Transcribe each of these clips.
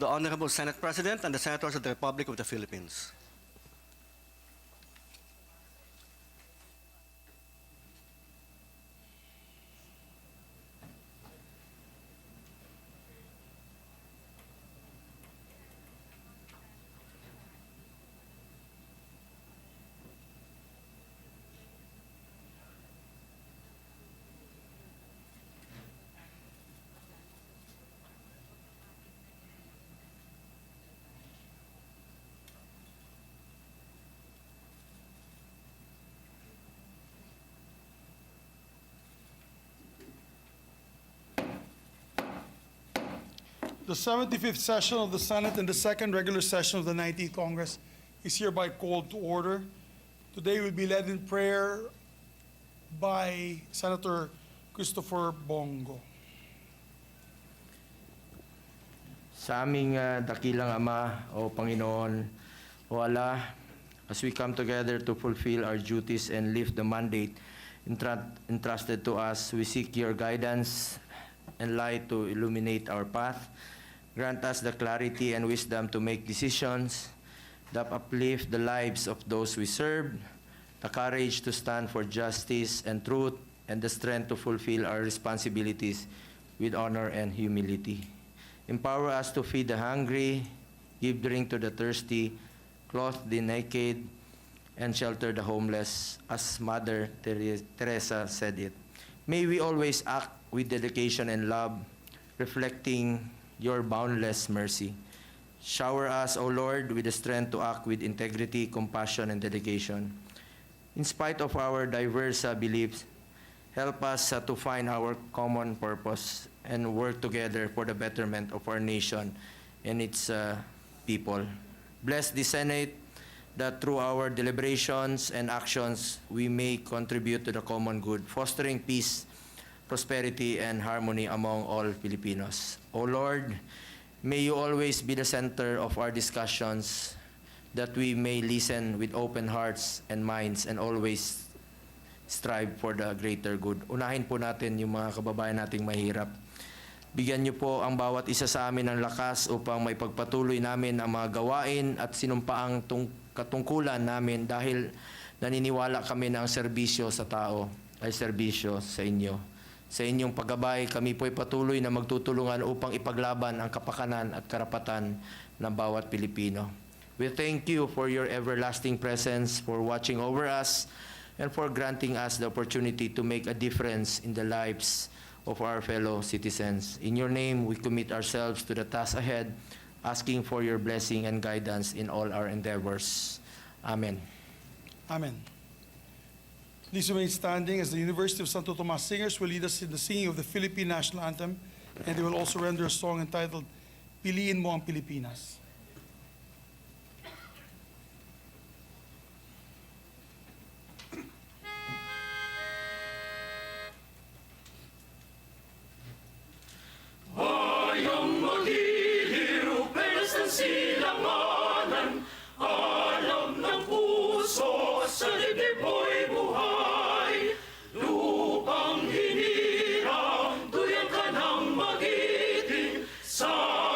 the Honorable Senate President and the Senators of the Republic of the Philippines. The 75th session of the Senate and the second regular session of the 19th Congress is hereby called to order. Today will be led in prayer by Senator Christopher Bongo. Sa aming dakilang Ama, O Panginoon, O Allah, as we come together to fulfill our duties and lift the mandate entrusted to us, we seek your guidance and light to illuminate our path. Grant us the clarity and wisdom to make decisions that uplift the lives of those we serve, the courage to stand for justice and truth, and the strength to fulfill our responsibilities with honor and humility. Empower us to feed the hungry, give drink to the thirsty, clothe the naked, and shelter the homeless, as Mother Teresa said it. May we always act with dedication and love, reflecting your boundless mercy. Shower us, O Lord, with the strength to act with integrity, compassion, and dedication. In spite of our diverse beliefs, help us to find our common purpose and work together for the betterment of our nation and its people. Bless the Senate, that through our deliberations and actions, we may contribute to the common good, fostering peace, prosperity, and harmony among all Filipinos. O Lord, may you always be the center of our discussions, that we may listen with open hearts and minds and always strive for the greater good. Unahin po natin yung mga kababayan nating mahirap. Bigyan niyo po ang bawat isa sa amin ng lakas upang may pagpatuloy namin ang mga gawain at sinumpaang katungkulan namin, dahil naniniwala kami na ang serbisyo sa tao ay serbisyo sa inyo. Sa inyong paggabay, kami po'y patuloy na magtutulungan upang ipaglaban ang kapakanan at karapatan ng bawat Pilipino. We thank you for your everlasting presence, for watching over us, and for granting us the opportunity to make a difference in the lives of our fellow citizens. In your name, we commit ourselves to the task ahead, asking for your blessing and guidance in all our endeavors. Amen. Amen. Please remain standing as the University of Santo Tomas singers will lead us in the singing of the Philippine National Anthem, and they will also render a song entitled Piliin Mo ang Pilipinas. Bayang magiliw, penas ng silanganan, alam ng puso, sa dibdib mo'y buhay. Lupang hinirang, tuyang ka ng magiting, sa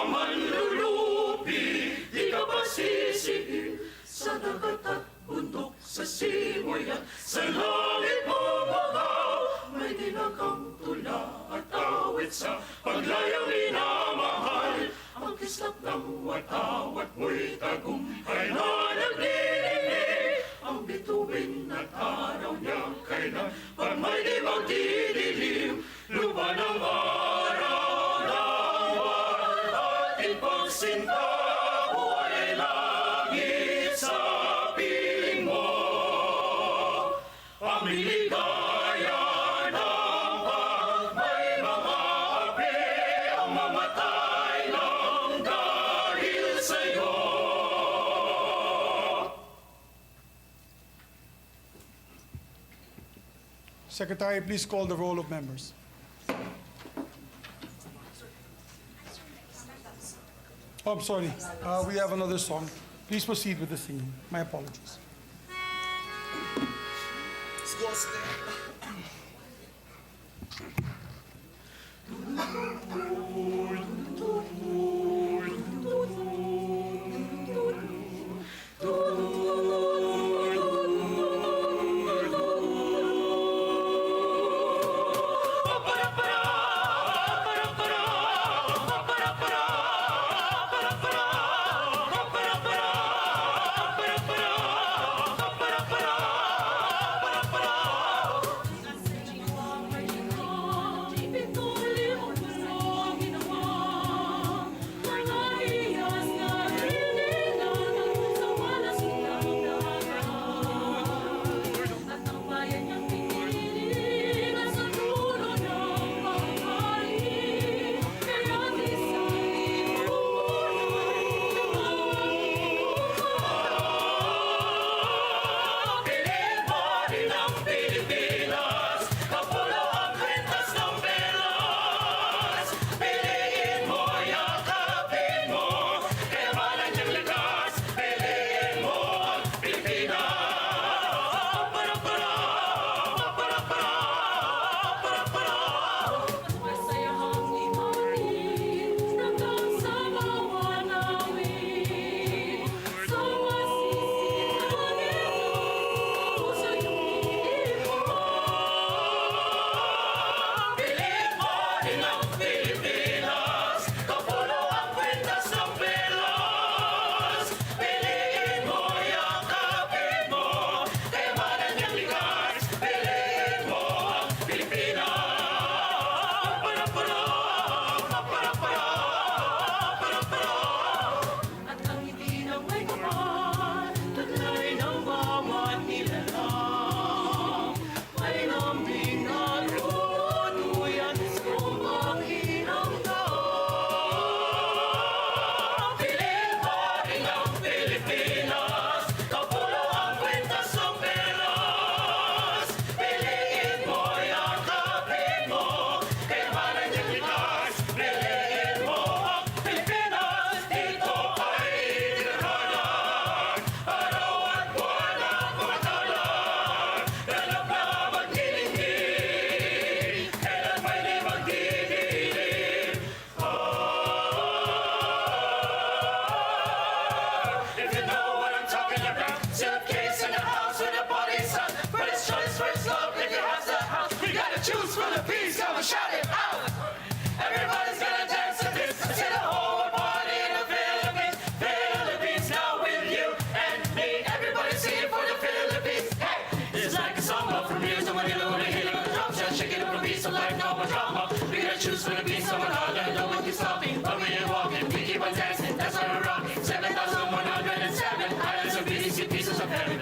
manlulupi, di ka pa sisigil. Sa dagat at bundok, sa simoy at sa langit bumagaw, may dinagang tula at awit sa paglayang minamahal. Ang kislap ng watawat mo'y tagumpay na nagdidinig. Ang bituin at araw niya kailan pag may di magdidilim. Lupa ng araw ng ating pagsinta, buhay ay langit sa piling mo. Aming ligaya ng pag may mga api, ang mamatay ng dahil sa'yo. Secretary, please call the roll of members. Oh, I'm sorry. We have another song. Please proceed with the singing. My apologies. stopping, but we ain't walking. We keep on dancing, that's why we're rocking. 7,107 islands of BDC pieces of heaven.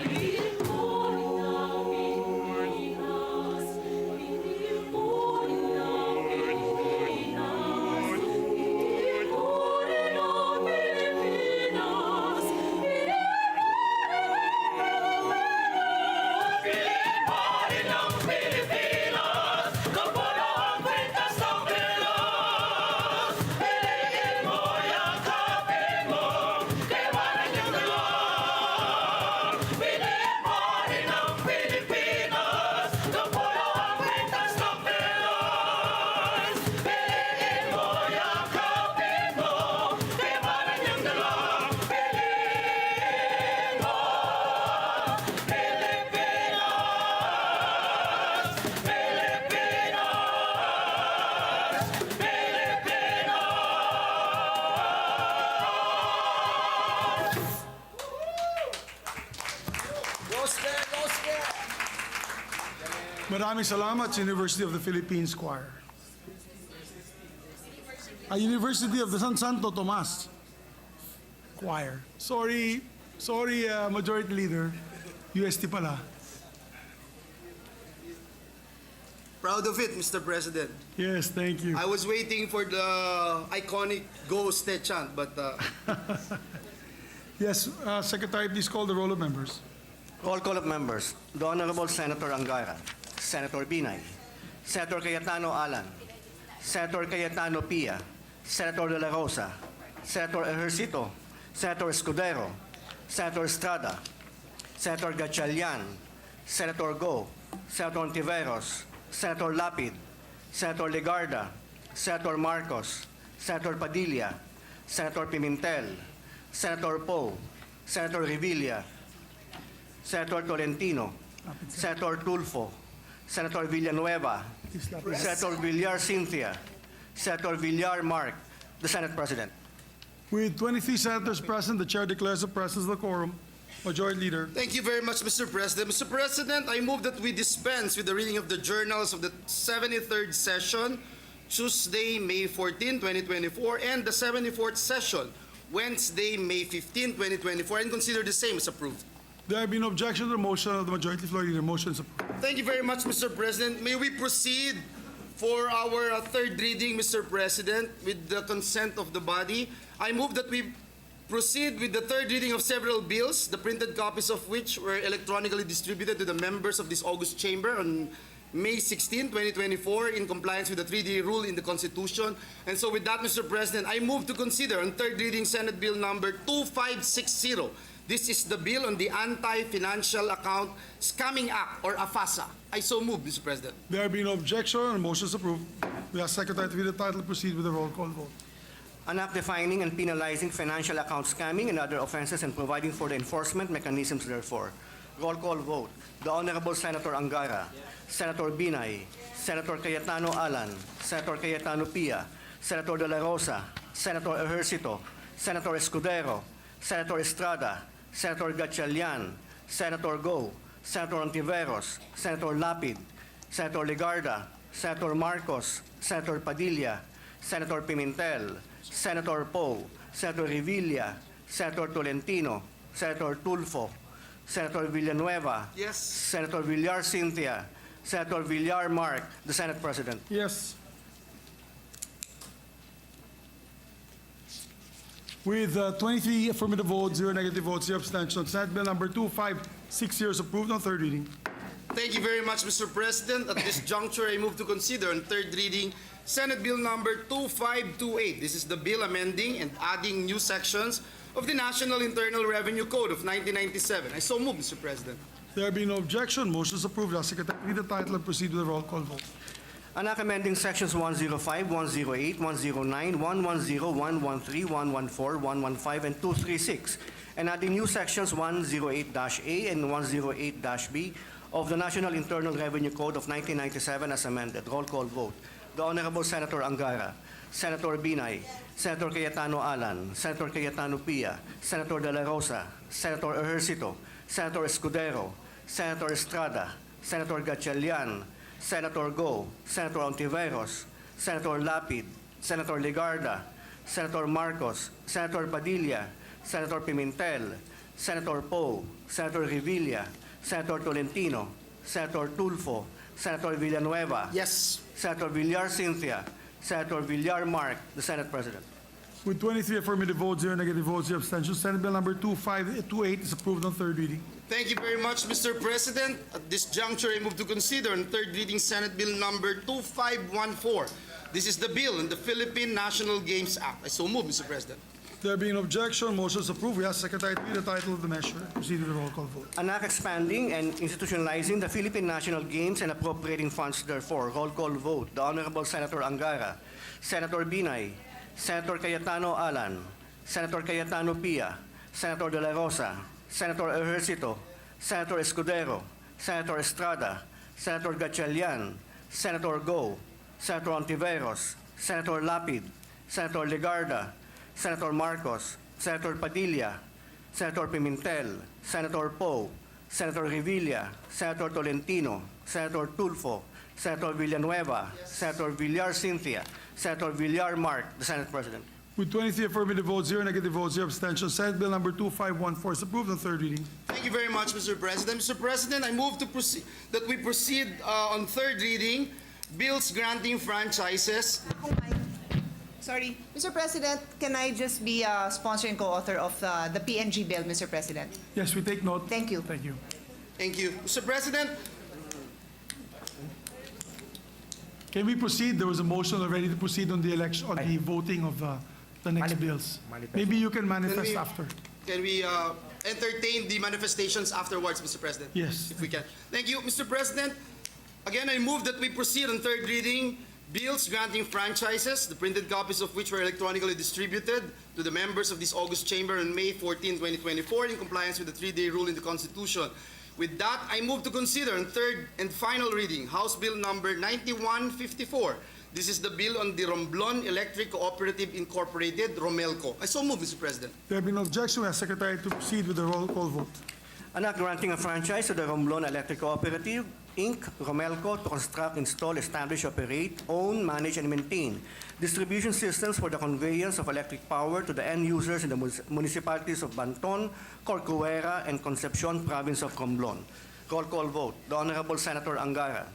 Maraming salamat sa University of the Philippines Choir. University of the San Santo Tomas Choir. Sorry, Majority Leader. UST pala. Proud of it, Mr. President. Yes, thank you. I was waiting for the iconic Go Ste chant, but Yes, Secretary, please call the roll of members. Roll call of members. The Honorable Senator Angara, Senator Binay, Senator Cayetano Alan, Senator Cayetano Pia, Senator De La Rosa, Senator Ejercito, Senator Escudero, Senator Estrada, Senator Gatchalian, Senator Go, Senator Ontiveros, Senator Lapid, Senator Legarda, Senator Marcos, Senator Padilla, Senator Pimentel, Senator Poe, Senator Revilla, Senator Tolentino, Senator Tulfo, Senator Villanueva, Senator Villar Cynthia, Senator Villar Mark, the Senate President. With 23 senators present, the chair declares the presence of the quorum. Majority Leader. thank you very much, Mr. President. Mr. President, I move that we dispense with the reading of the journals of the 73rd session, Tuesday, May 14, 2024, and the 74th session, Wednesday, May 15, 2024, and consider the same as approved. There have been no objection to the motion of the Majority Floor Leader. Motion is approved. Thank you very much, Mr. President. May we proceed for our third reading, Mr. President, with the consent of the body. I move that we proceed with the third reading of several bills, the printed copies of which were electronically distributed to the members of this August chamber on May 16, 2024, in compliance with the 3D rule in the Constitution. And so with that, Mr. President, I move to consider on third reading Senate Bill number 2560. This is the bill on the Anti-Financial Account Scamming Act, or AFASA. I so move, Mr. President. There have been no objection and motion is approved. We ask Secretary to read the title and proceed with the roll call vote. An act defining and penalizing financial account scamming and other offenses and providing for the enforcement mechanisms therefore. Roll call vote. The Honorable Senator Angara, Senator Binay, Senator Cayetano Alan, Senator Cayetano Pia, Senator De La Rosa, Senator Ejercito, Senator Escudero, Senator Estrada, Senator Gatchalian, Senator Go, Senator Ontiveros, Senator Lapid, Senator Legarda, Senator Marcos, Senator Padilla, Senator Pimentel, Senator Poe, Senator Revilla, Senator Tolentino, Senator Tulfo, Senator Villanueva, Yes. Senator Villar Cynthia, Senator Villar Mark, the Senate President. Yes. With 23 affirmative votes, 0 negative votes, 0 abstentions, Senate Bill number 2560 is approved on third reading. Thank you very much, Mr. President. At this juncture, I move to consider on third reading Senate Bill number 2528. This is the bill amending and adding new sections of the National Internal Revenue Code of 1997. I so move, Mr. President. There be no objection. Motion is approved. Ask Secretary to read the title and proceed with the roll call vote. An act amending sections 105, 108, 109, 110, 113, 114, 115, and 236, and adding new sections 108-A and 108-B of the National Internal Revenue Code of 1997 as amended. Roll call vote. The Honorable Senator Angara, Senator Binay, Senator Cayetano Alan, Senator Cayetano Pia, Senator De La Rosa, Senator Ejercito, Senator Escudero, Senator Estrada, Senator Gatchalian, Senator Go, Senator Ontiveros, Senator Lapid, Senator Legarda, Senator Marcos, Senator Padilla, Senator Pimentel, Senator Poe, Senator Revilla, Senator Tolentino, Senator Tulfo, Senator Villanueva, Yes. Senator Villar Cynthia, Senator Villar Mark, the Senate President. With 23 affirmative votes, 0 negative votes, 0 abstentions, Senate Bill number 2528 is approved on third reading. Thank you very much, Mr. President. At this juncture, I move to consider on third reading Senate Bill number 2514. This is the bill on the Philippine National Games Act. I so move, Mr. President. There being no objection, motion is approved. We ask Secretary to read the title of the measure. Proceed with the roll call vote. An act expanding and institutionalizing the Philippine National Games and appropriating funds therefore. Roll call vote. The Honorable Senator Angara, Senator Binay, Senator Cayetano Alan, Senator Cayetano Pia, Senator De La Rosa, Senator Ejercito, Senator Escudero, Senator Estrada, Senator Gatchalian, Senator Go, Senator Ontiveros, Senator Lapid, Senator Legarda, Senator Marcos, Senator Padilla, Senator Pimentel, Senator Poe, Senator Revilla, Senator Tolentino, Senator Tulfo, Senator Villanueva, Senator Villar Cynthia, Senator Villar Mark, the Senate President. With 23 affirmative votes, 0 negative votes, 0 abstentions, Senate Bill number 2514 is approved on third reading. Thank you very much, Mr. President. Mr. President, I move to proceed that we proceed on third reading bills granting franchises. Oh my. Sorry. Mr. President, can I just be a sponsor and co-author of the PNG bill, Mr. President? Yes, we take note. Thank you. Thank you. Thank you, Mr. President. Can we proceed? There was a motion already to proceed on the election, on the voting of the next bills. Maybe you can manifest after. Can we entertain the manifestations afterwards, Mr. President? Yes. If we can. Thank you, Mr. President. Again, I move that we proceed on third reading bills granting franchises, the printed copies of which were electronically distributed to the members of this August chamber on May 14, 2024, in compliance with the three-day rule in the Constitution. With that, I move to consider on third and final reading House Bill number 9154. This is the bill on the Romblon Electric Cooperative Incorporated, Romelco. I so move, Mr. President. There being no objection, we ask Secretary to proceed with the roll call vote. An act granting a franchise to the Romblon Electric Cooperative, Inc., Romelco, to construct, install, establish, operate, own, manage, and maintain distribution systems for the conveyance of electric power to the end users in the municipalities of Banton, Corcuera, and Concepcion, province of Romblon. Roll call vote. The Honorable Senator Angara,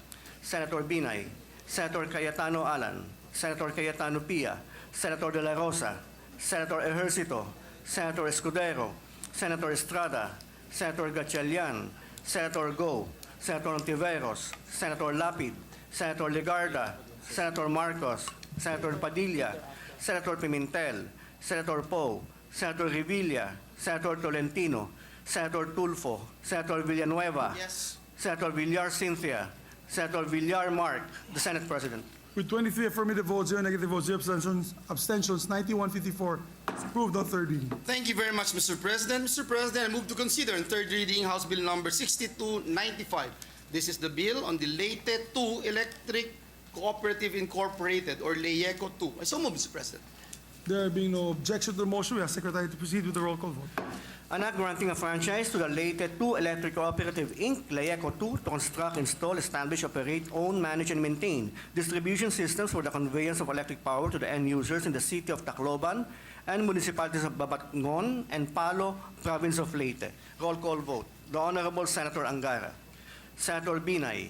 Senator Binay, Senator Cayetano Alan, Senator Cayetano Pia, Senator De La Rosa, Senator Ejercito, Senator Escudero, Senator Estrada, Senator Gatchalian, Senator Go, Senator Ontiveros, Senator Lapid, Senator Legarda, Senator Marcos, Senator Padilla, Senator Pimentel, Senator Poe, Senator Revilla, Senator Tolentino, Senator Tulfo, Senator Villanueva, Yes. Senator Villar Cynthia, Senator Villar Mark, the Senate President. With 23 affirmative votes, 0 negative votes, 0 abstentions, 9154 is approved on third reading. Thank you very much, Mr. President. Mr. President, I move to consider in third reading House Bill number 6295. This is the bill on the Leyte 2 Electric Cooperative Incorporated, or LEIECO 2. I so move, Mr. President. There being no objection to the motion, we ask Secretary to proceed with the roll call vote. An act granting a franchise to the Leyte 2 Electric Cooperative, Inc., LEIECO 2, to construct, install, establish, operate, own, manage, and maintain distribution systems for the conveyance of electric power to the end users in the city of Tacloban and municipalities of Babatngon and Palo, province of Leyte. Roll call vote. The Honorable Senator Angara, Senator Binay,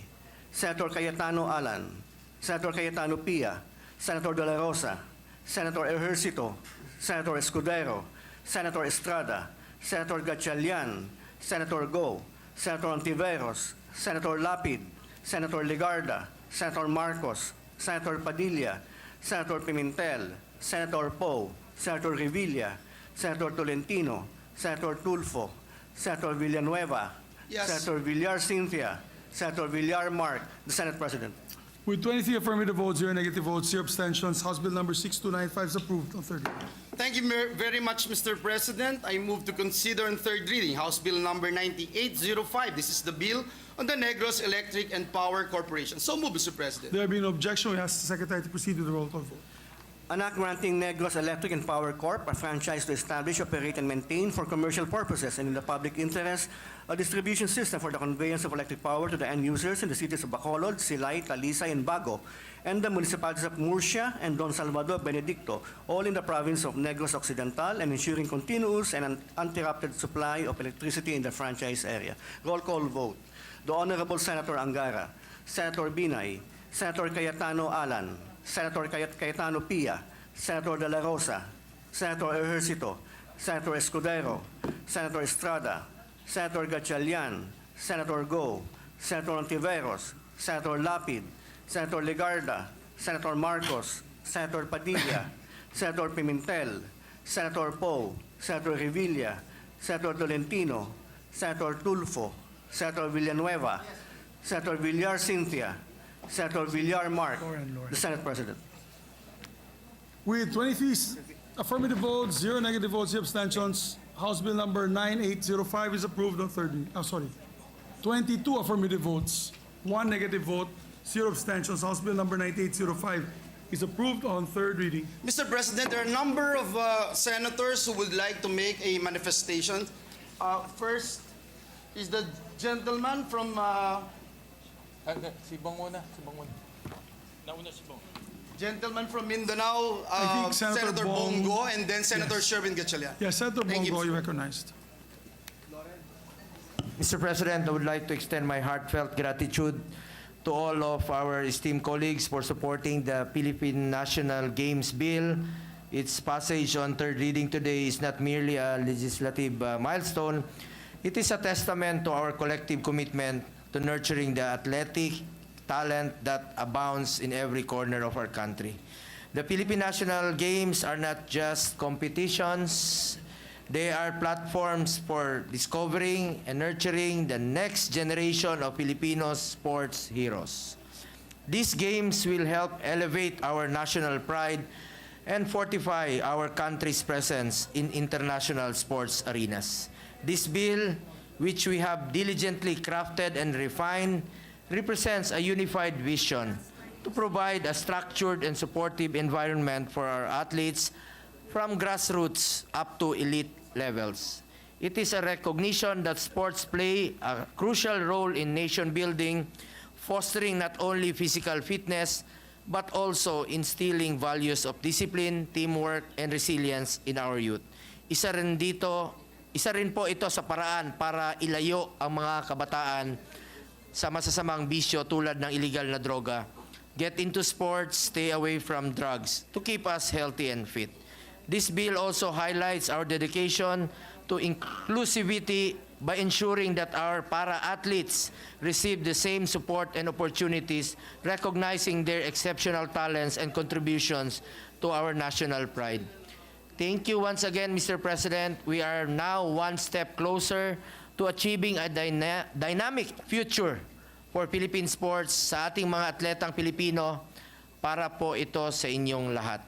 Senator Cayetano Alan, Senator Cayetano Pia, Senator De La Rosa, Senator Ejercito, Senator Escudero, Senator Estrada, Senator Gatchalian, Senator Go, Senator Ontiveros, Senator Lapid, Senator Legarda, Senator Marcos, Senator Padilla, Senator Pimentel, Senator Poe, Senator Revilla, Senator Tolentino, Senator Tulfo, Senator Villanueva, Yes. Senator Villar Cynthia, Senator Villar Mark, the Senate President. With 23 affirmative votes, 0 negative votes, 0 abstentions, House Bill number 6295 is approved on third reading. Thank you very much, Mr. President. I move to consider in third reading House Bill number 9805. This is the bill on the Negros Electric and Power Corporation. So move, Mr. President. There being no objection, we ask the Secretary to proceed with the roll call vote. An act granting Negros Electric and Power Corp. a franchise to establish, operate, and maintain for commercial purposes and in the public interest a distribution system for the conveyance of electric power to the end users in the cities of Bacolod, Silay, Talisay, and Bago, and the municipalities of Murcia and Don Salvador Benedicto, all in the province of Negros Occidental, and ensuring continuous and uninterrupted supply of electricity in the franchise area. Roll call vote. The Honorable Senator Angara, Senator Binay, Senator Cayetano Alan, Senator Cayetano Pia, Senator De La Rosa, Senator Ejercito, Senator Escudero, Senator Estrada, Senator Gatchalian, Senator Go, Senator Ontiveros, Senator Lapid, Senator Legarda, Senator Marcos, Senator Padilla, Senator Pimentel, Senator Poe, Senator Revilla, Senator Tolentino, Senator Tulfo, Senator Villanueva, Senator Villar Cynthia, Senator Villar Mark, Lauren. the Senate President. With 23 affirmative votes, 0 negative votes, 0 abstentions, House Bill number 9805 is approved on third reading. 22 affirmative votes, 1 negative vote, 0 abstentions. House Bill number 9805 is approved on third reading. Mr. President, there are a number of senators who would like to make a manifestation. First is the gentleman from Si Bong muna. Nauna si Bong. gentleman from Mindanao, I think Senator Senator Bong- Bongo, and then Senator Yes. Sherwin Gatchalian. Yes, Senator Thank you, Bongo, Mr. you recognized. Mr. President, I would like to extend my heartfelt gratitude to all of our esteemed colleagues for supporting the Philippine National Games Bill. Its passage on third reading today is not merely a legislative milestone, it is a testament to our collective commitment to nurturing the athletic talent that abounds in every corner of our country. The Philippine National Games are not just competitions, they are platforms for discovering and nurturing the next generation of Filipino sports heroes. These games will help elevate our national pride and fortify our country's presence in international sports arenas. This bill, which we have diligently crafted and refined, represents a unified vision to provide a structured and supportive environment for our athletes from grassroots up to elite levels. It is a recognition that sports play a crucial role in nation building, fostering not only physical fitness, but also instilling values of discipline, teamwork, and resilience in our youth. Isa rin po ito sa paraan para ilayo ang mga kabataan sa masasamang bisyo tulad ng illegal na droga. Get into sports, stay away from drugs to keep us healthy and fit. This bill also highlights our dedication to inclusivity by ensuring that our para-athletes receive the same support and opportunities, recognizing their exceptional talents and contributions to our national pride. Thank you once again, Mr. President. We are now one step closer to achieving a dynamic future for Philippine sports sa ating mga atletang Pilipino para po ito sa inyong lahat.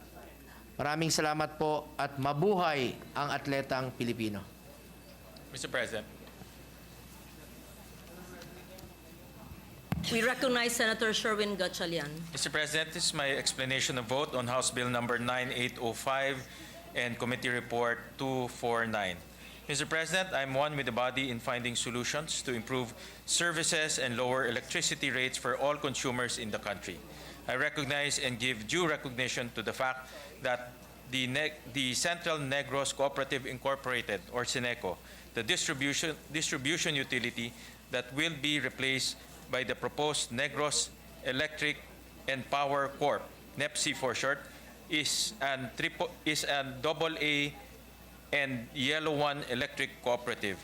Maraming salamat po at mabuhay ang atletang Pilipino. Mr. President. We recognize Senator Sherwin Gatchalian. Mr. President, this is my explanation of vote on House Bill number 9805 and Committee Report 249. Mr. President, I'm one with the body in finding solutions to improve services and lower electricity rates for all consumers in the country. I recognize and give due recognition to the fact that the Central Negros Cooperative Incorporated, or Sineco, the distribution utility that will be replaced by the proposed Negros Electric and Power Corp, NEPC for short, is an AA and Yellow One Electric Cooperative.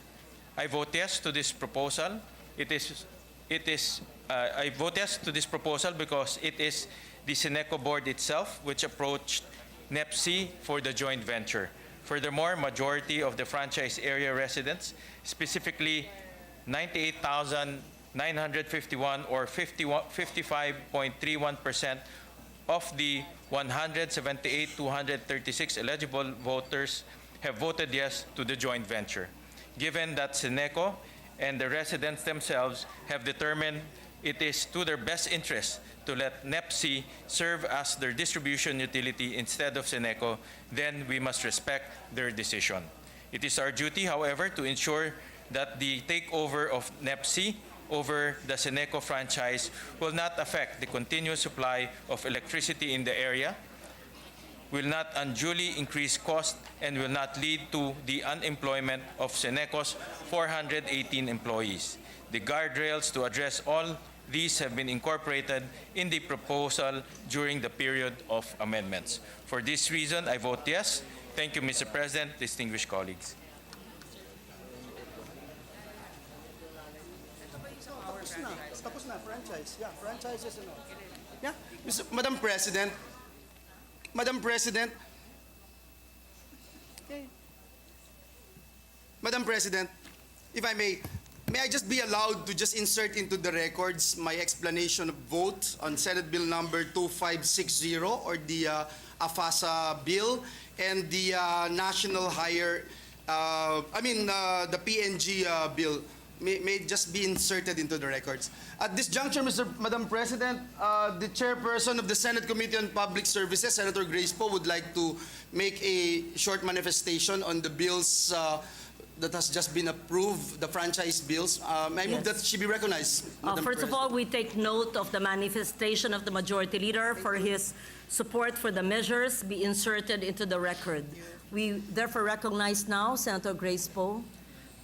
I vote yes to this proposal. I vote yes to this proposal because it is the Sineco board itself which approached NEPC for the joint venture. Furthermore, majority of the franchise area residents, specifically 98,951 or 55.31% of the 178,236 eligible voters have voted yes to the joint venture. Given that Sineco and the residents themselves have determined it is to their best interest to let NEPC serve as their distribution utility instead of Seneco, then we must respect their decision. It is our duty, however, to ensure that the takeover of NEPC over the Seneco franchise will not affect the continuous supply of electricity in the area, will not unduly increase cost, and will not lead to the unemployment of Seneco's 418 employees. The guardrails to address all these have been incorporated in the proposal during the period of amendments. For this reason, I vote yes. Thank you, Mr. President, distinguished colleagues. Tapos na, franchise. Yeah, franchises and all. Yeah, Madam President, Madam President, if I may I just be allowed to just insert into the records my explanation of vote on Senate Bill number 2560, or the AFASA bill, and the National Higher, the PNG bill may just be inserted into the records. At this juncture, Madam President, the chairperson of the Senate Committee on Public Services, Senator Grace Poe, would like to make a short manifestation on the bills that has just been approved, the franchise bills. May I move that she be recognized, Madam First of President? all, we take note of the manifestation of the Majority Leader for his support for the measures be inserted into the record. We therefore recognize now Senator Grace Poe.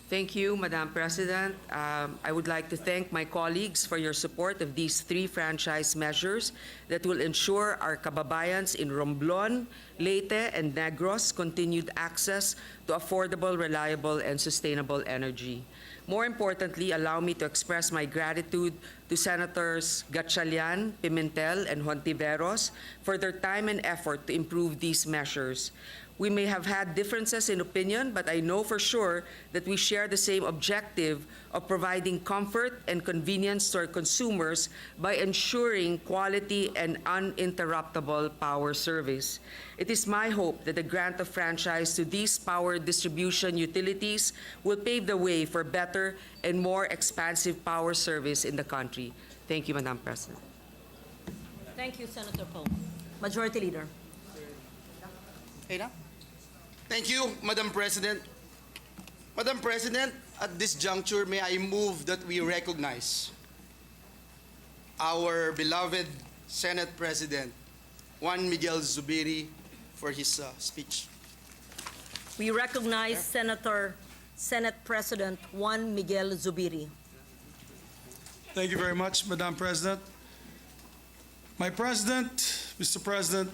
Thank you, Madam President. I would like to thank my colleagues for your support of these three franchise measures that will ensure our kababayans in Romblon, Leyte, and Negros continued access to affordable, reliable, and sustainable energy. More importantly, allow me to express my gratitude to Senators Gatchalian, Pimentel, and Hontiveros for their time and effort to improve these measures. We may have had differences in opinion, but I know for sure that we share the same objective of providing comfort and convenience to our consumers by ensuring quality and uninterruptible power service. It is my hope that the grant of franchise to these power distribution utilities will pave the way for better and more expansive power service in the country. Thank you, Madam President. Thank you, Senator Poe. Majority Leader. Thank you, Madam President. Madam President, at this juncture, may I move that we recognize our beloved Senate President, Juan Miguel Zubiri, for his speech. We recognize Senate President Juan Miguel Zubiri. Thank you very much, Madam President. My President, Mr. President,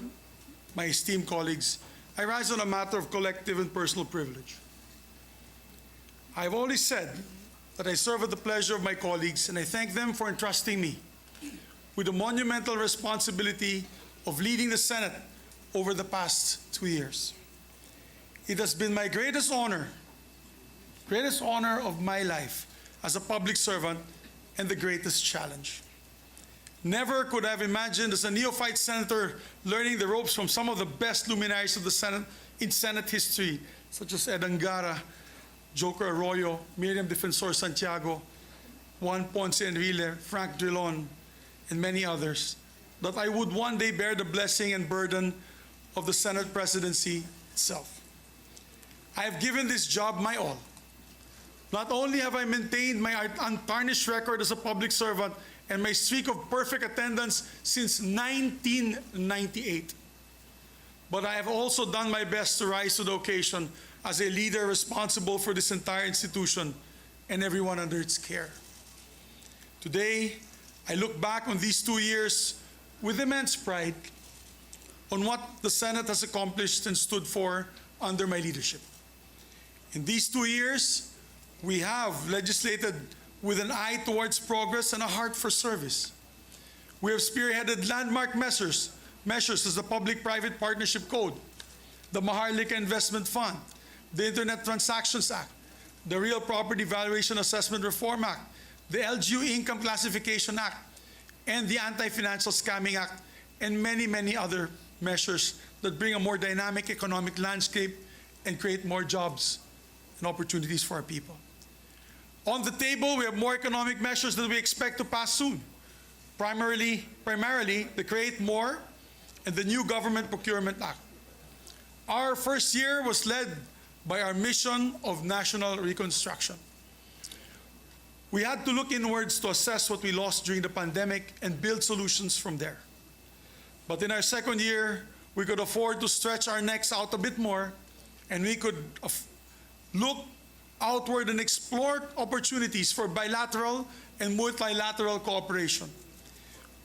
my esteemed colleagues, I rise on a matter of collective and personal privilege. I've always said that I serve at the pleasure of my colleagues, and I thank them for entrusting me with the monumental responsibility of leading the Senate over the past 2 years. It has been my greatest honor of my life as a public servant, and the greatest challenge. Never could I have imagined as a neophyte senator learning the ropes from some of the best luminaries of the Senate in Senate history, such as Ed Angara, Joker Arroyo, Miriam Defensor Santiago, Juan Ponce Enrile, Frank Drilon, and many others, that I would one day bear the blessing and burden of the Senate presidency itself. I have given this job my all. Not only have I maintained my untarnished record as a public servant and my streak of perfect attendance since 1998, but I have also done my best to rise to the occasion as a leader responsible for this entire institution and everyone under its care. Today, I look back on these 2 years with immense pride on what the Senate has accomplished and stood for under my leadership. In these 2 years, we have legislated with an eye towards progress and a heart for service. We have spearheaded landmark measures as the Public-Private Partnership Code, the Maharlika Investment Fund, the Internet Transactions Act, the Real Property Valuation Assessment Reform Act, the LGU Income Classification Act, and the Anti-Financial Scamming Act, and many, many other measures that bring a more dynamic economic landscape and create more jobs and opportunities for our people. On the table, we have more economic measures that we expect to pass soon. primarily the Create More and the new Government Procurement Act. Our first year was led by our mission of national reconstruction. We had to look inwards to assess what we lost during the pandemic and build solutions from there. But in our second year, we could afford to stretch our necks out a bit more, and we could look outward and explore opportunities for bilateral and multilateral cooperation.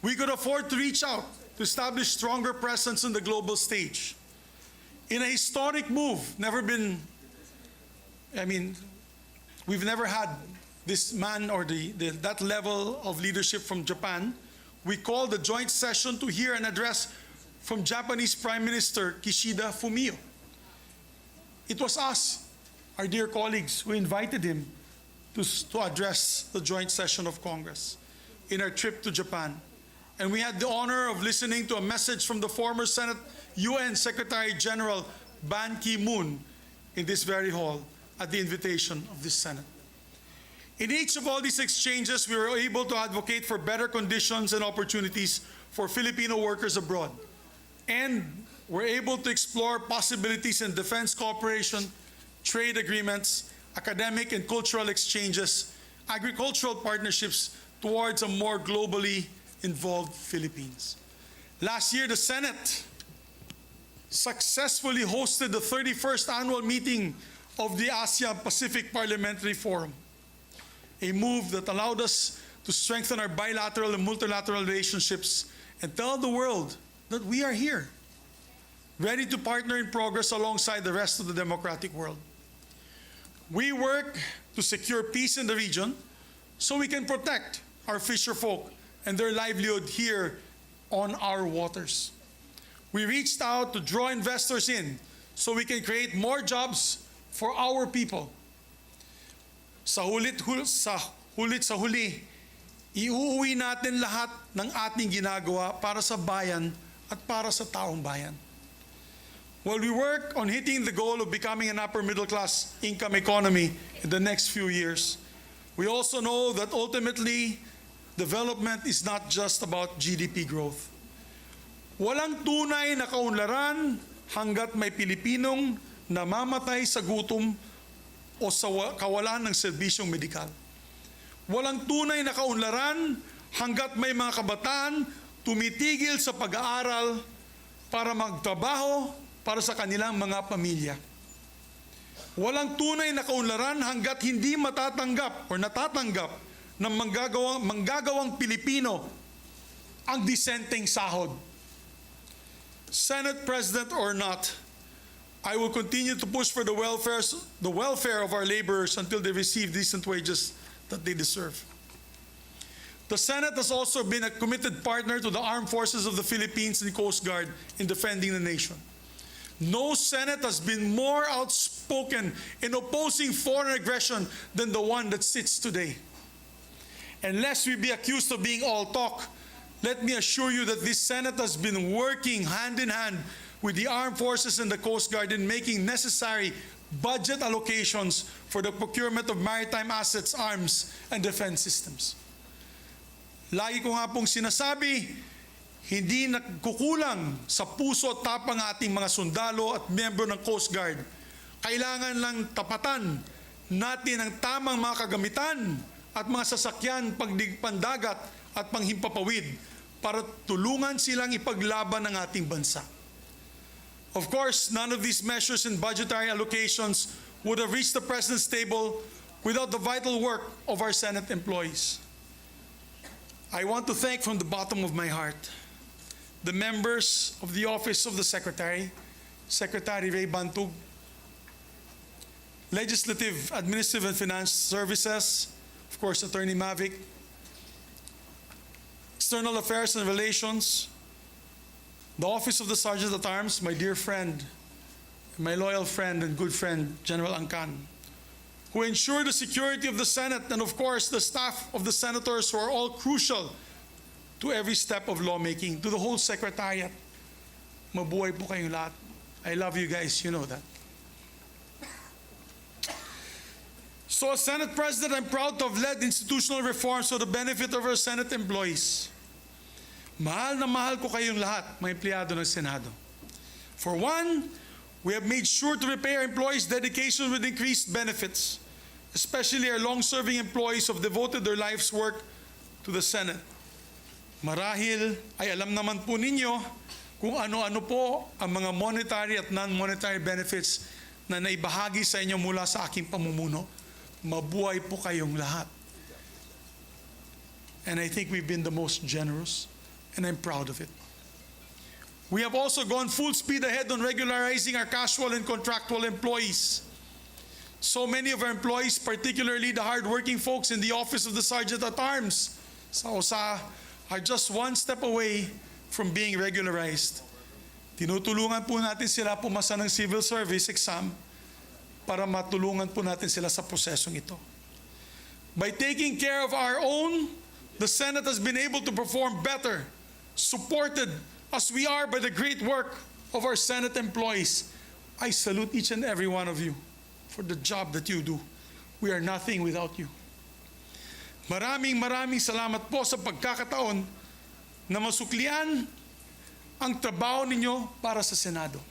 We could afford to reach out to establish stronger presence on the global stage. In a historic move, we've never had this man or that level of leadership from Japan. We called the joint session to hear an address from Japanese Prime Minister Kishida Fumio. It was us, our dear colleagues, who invited him to address the joint session of Congress in our trip to Japan. And we had the honor of listening to a message from the former UN Secretary General Ban Ki-moon in this very hall at the invitation of this Senate. In each of all these exchanges, we were able to advocate for better conditions and opportunities for Filipino workers abroad. And we're able to explore possibilities in defense cooperation, trade agreements, academic and cultural exchanges, agricultural partnerships towards a more globally involved Philippines. Last year, the Senate successfully hosted the 31st annual meeting of the Asia-Pacific Parliamentary Forum, a move that allowed us to strengthen our bilateral and multilateral relationships and tell the world that we are here, ready to partner in progress alongside the rest of the democratic world. We work to secure peace in the region so we can protect our fisher folk and their livelihood here on our waters. We reached out to draw investors in so we can create more jobs for our people. Sa huli, iuuwi natin lahat ng ating ginagawa para sa bayan at para sa taong bayan. While we work on hitting the goal of becoming an upper middle class income economy in the next few years, we also know that ultimately, development is not just about GDP growth. Walang tunay na kaunlaran hanggat may Pilipinong namamatay sa gutom o sa kawalan ng serbisyong medikal. Walang tunay na kaunlaran hanggat may mga kabataan tumitigil sa pag-aaral para magtrabaho para sa kanilang mga pamilya. Walang tunay na kaunlaran hanggat hindi matatanggap o natatanggap ng manggagawang Pilipino ang disenteng sahod. Senate President or not, I will continue to push for the welfare of our laborers until they receive decent wages that they deserve. The Senate has also been a committed partner to the armed forces of the Philippines and Coast Guard in defending the nation. No Senate has been more outspoken in opposing foreign aggression than the one that sits today. And lest we be accused of being all talk, let me assure you that this Senate has been working hand in hand with the armed forces and the Coast Guard in making necessary budget allocations for the procurement of maritime assets, arms, and defense systems. Lagi ko nga pong sinasabi, hindi nagkukulang sa puso at tapang ating mga sundalo at miyembro ng Coast Guard. Kailangan lang tapatan natin ang tamang mga kagamitan at mga sasakyan pandagat at panghimpapawid para tulungan silang ipaglaban ng ating bansa. Of course, none of these measures and budgetary allocations would have reached the President's table without the vital work of our Senate employees. I want to thank from the bottom of my heart the members of the Office of the Secretary, Secretary Ray Bantug, Legislative, Administrative, and Finance Services, of course, Attorney Mavic, External Affairs and Relations, the Office of the Sergeant at Arms, my dear friend, my loyal friend and good friend, General Angkan, who ensure the security of the Senate, and of course, the staff of the senators who are all crucial to every step of lawmaking, to the whole Secretariat. Mabuhay po kayong lahat. I love you guys, you know that. So as Senate President, I'm proud to have led institutional reforms for the benefit of our Senate employees. Mahal na mahal ko kayong lahat, mga empleyado ng Senado. For one, we have made sure to repay our employees' dedication with increased benefits, especially our long-serving employees who have devoted their life's work to the Senate. Marahil ay alam naman po ninyo kung ano-ano po ang mga monetary at non-monetary benefits na naibahagi sa inyo mula sa aking pamumuno. Mabuhay po kayong lahat. And I think we've been the most generous, and I'm proud of it. We have also gone full speed ahead on regularizing our casual and contractual employees. So many of our employees, particularly the hardworking folks in the Office of the Sergeant at Arms sa OSA, are just one step away from being regularized. Tinutulungan po natin sila pumasa ng civil service exam para matulungan po natin sila sa prosesong ito. By taking care of our own, the Senate has been able to perform better, supported as we are by the great work of our Senate employees. I salute each and every one of you for the job that you do. We are nothing without you. Maraming salamat po sa pagkakataon na masuklian ang trabaho ninyo para sa Senado.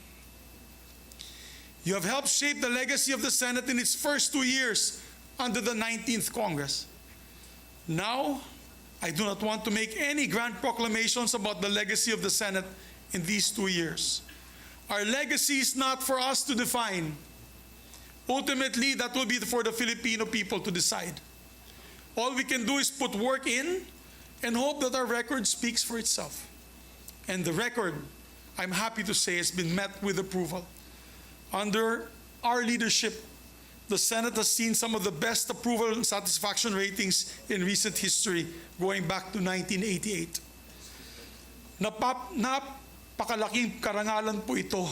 You have helped shape the legacy of the Senate in its first 2 years under the 19th Congress. Now, I do not want to make any grand proclamations about the legacy of the Senate in these 2 years. Our legacy is not for us to define. Ultimately, that will be for the Filipino people to decide. All we can do is put work in and hope that our record speaks for itself. And the record, I'm happy to say, has been met with approval. Under our leadership, the Senate has seen some of the best approval and satisfaction ratings in recent history, going back to 1988. Napakalaking karangalan po ito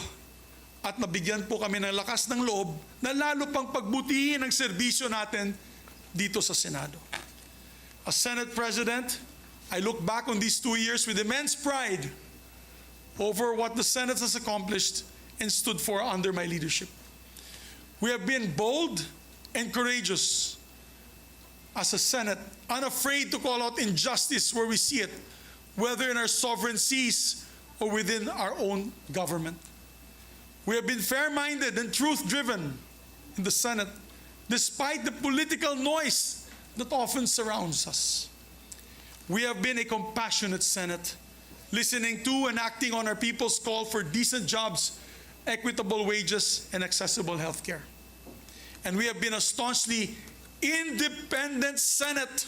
at nabigyan po kami ng lakas ng loob na lalo pang pagbutihin ang serbisyo natin dito sa Senado. As Senate President, I look back on these 2 years with immense pride over what the Senate has accomplished and stood for under my leadership. We have been bold and courageous as a Senate, unafraid to call out injustice where we see it, whether in our sovereign seas or within our own government. We have been fair-minded and truth-driven in the Senate, despite the political noise that often surrounds us. We have been a compassionate Senate, listening to and acting on our people's call for decent jobs, equitable wages, and accessible health care. And we have been a staunchly independent Senate.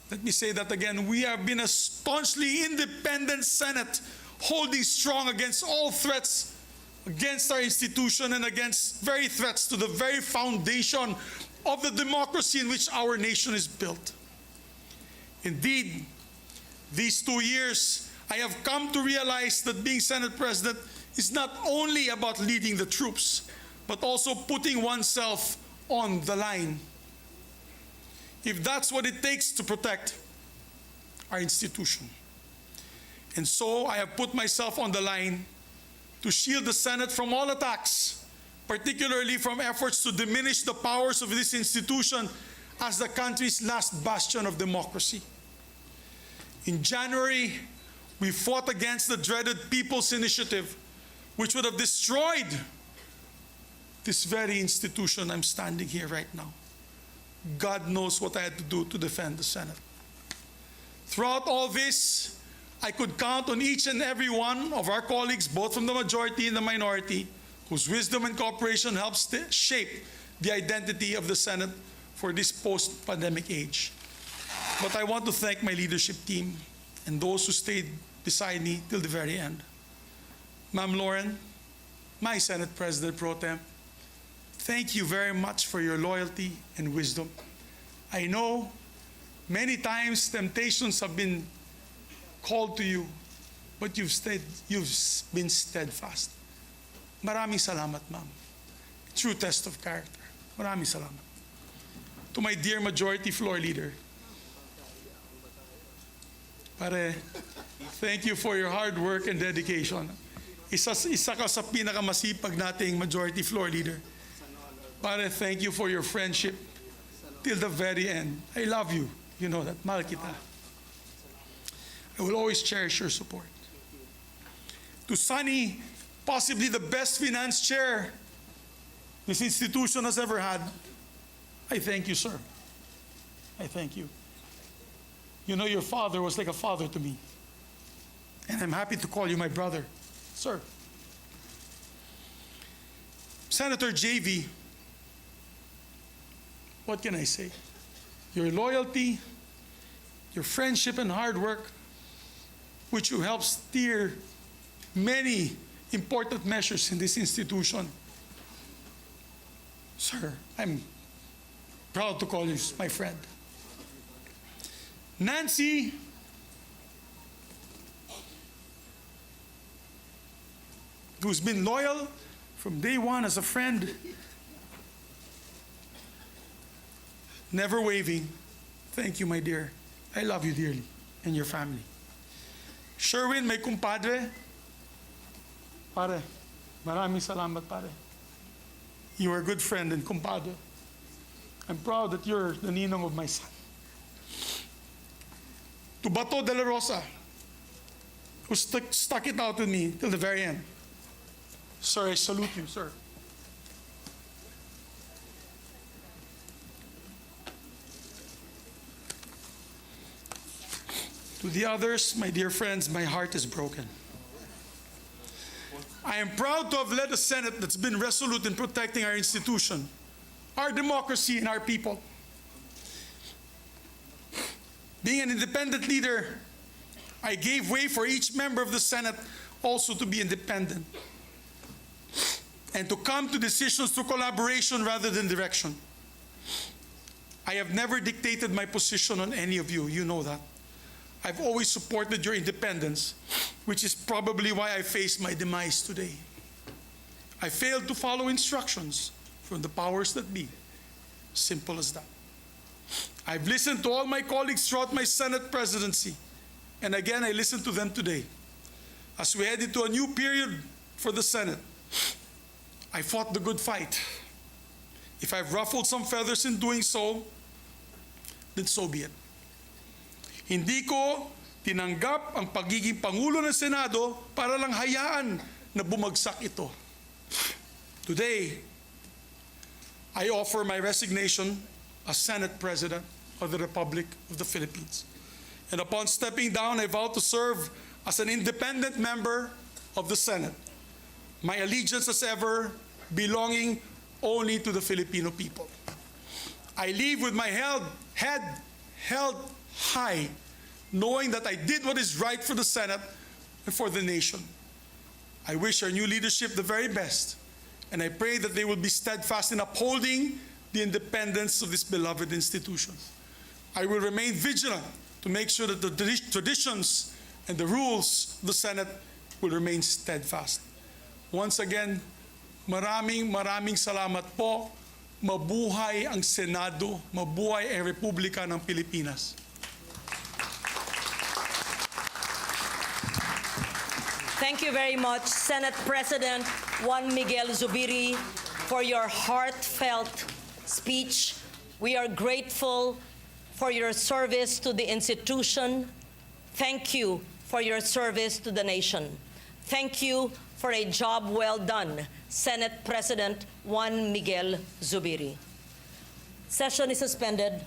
Let me say that again. We have been a staunchly independent Senate, holding strong against all threats against our institution and against very threats to the very foundation of the democracy in which our nation is built. Indeed, these 2 years, I have come to realize that being Senate President is not only about leading the troops, but also putting oneself on the line. If that's what it takes to protect our institution. And so I have put myself on the line to shield the Senate from all attacks, particularly from efforts to diminish the powers of this institution as the country's last bastion of democracy. In January, we fought against the dreaded People's Initiative, which would have destroyed this very institution I'm standing here right now. God knows what I had to do to defend the Senate. Throughout all this, I could count on each and every one of our colleagues, both from the majority and the minority, whose wisdom and cooperation helps shape the identity of the Senate for this post-pandemic age. But I want to thank my leadership team and those who stayed beside me till the very end. Ma'am Lauren, my Senate President Pro Tem, thank you very much for your loyalty and wisdom. I know many times temptations have been called to you, but you've been steadfast. Maraming salamat, ma'am. True test of character. Maraming salamat. To my dear Majority Floor Leader, pare, thank you for your hard work and dedication. Isa ka sa pinakamasipag nating Majority Floor Leader. Pare, thank you for your friendship till the very end. I love you. You know that. Mahal kita. I will always cherish your support. To Sunny, possibly the best finance chair this institution has ever had, I thank you, sir. I thank you. You know, your father was like a father to me. And I'm happy to call you my brother, sir. Senator JV, what can I say? Your loyalty, your friendship and hard work, which you helped steer many important measures in this institution. Sir, I'm proud to call you my friend. Nancy, who's been loyal from day one as a friend, never waving. Thank you, my dear. I love you dearly and your family. Sherwin, my kumpadre. Pare, maraming salamat, pare. You are a good friend and kumpadre. I'm proud that you're the ninong of my son. To Bato de la Rosa, who stuck it out with me till the very end. Sir, I salute you, sir. To the others, my dear friends, my heart is broken. I am proud to have led a Senate that's been resolute in protecting our institution, our democracy, and our people. Being an independent leader, I gave way for each member of the Senate also to be independent and to come to decisions through collaboration rather than direction. I have never dictated my position on any of you. You know that. I've always supported your independence, which is probably why I face my demise today. I failed to follow instructions from the powers that be. Simple as that. I've listened to all my colleagues throughout my Senate presidency, and again I listened to them today. As we head into a new period for the Senate, I fought the good fight. If I've ruffled some feathers in doing so, then so be it. Hindi ko tinanggap ang pagiging Pangulo ng Senado para lang hayaan na bumagsak ito. Today, I offer my resignation as Senate President of the Republic of the Philippines. And upon stepping down, I vow to serve as an independent member of the Senate. My allegiance as ever belonging only to the Filipino people. I leave with my head held high, knowing that I did what is right for the Senate and for the nation. I wish our new leadership the very best, and I pray that they will be steadfast in upholding the independence of this beloved institution. I will remain vigilant to make sure that the traditions and the rules of the Senate will remain steadfast. Once again, maraming salamat po. Mabuhay ang Senado, mabuhay ang Republika ng Pilipinas. Thank you very much, Senate President Juan Miguel Zubiri, for your heartfelt speech. We are grateful for your service to the institution. Thank you for your service to the nation. Thank you for a job well done, Senate President Juan Miguel Zubiri. Session is suspended.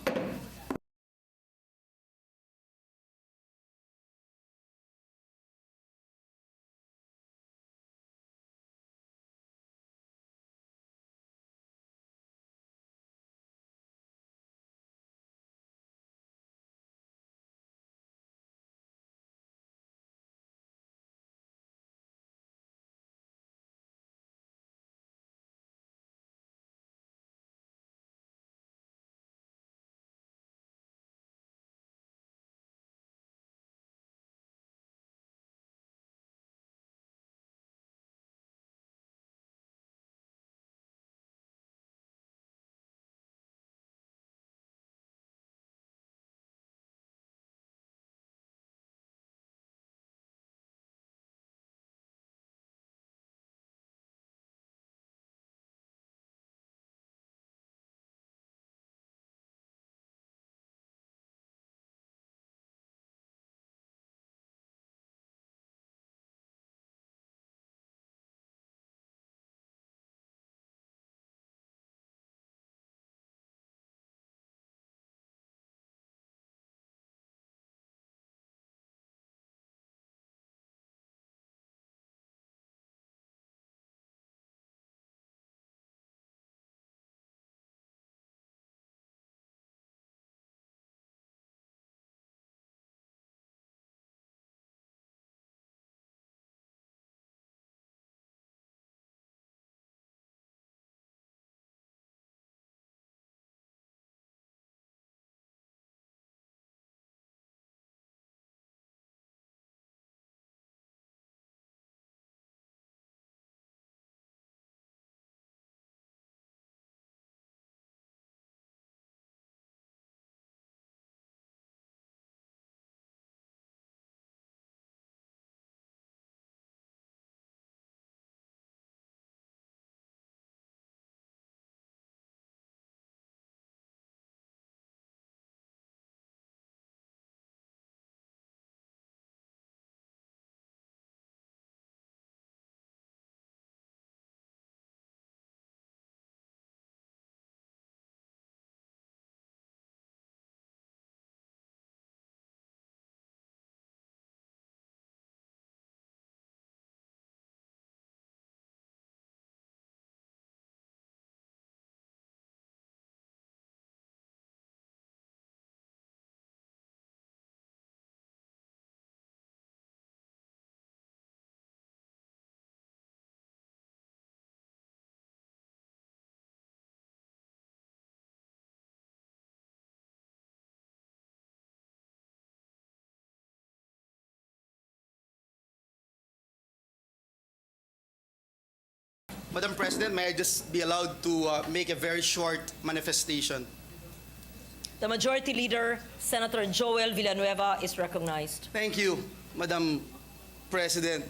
Madam President, may I just be allowed to make a very short manifestation? The Majority Leader, Senator Joel Villanueva, is recognized. Thank you, Madam President.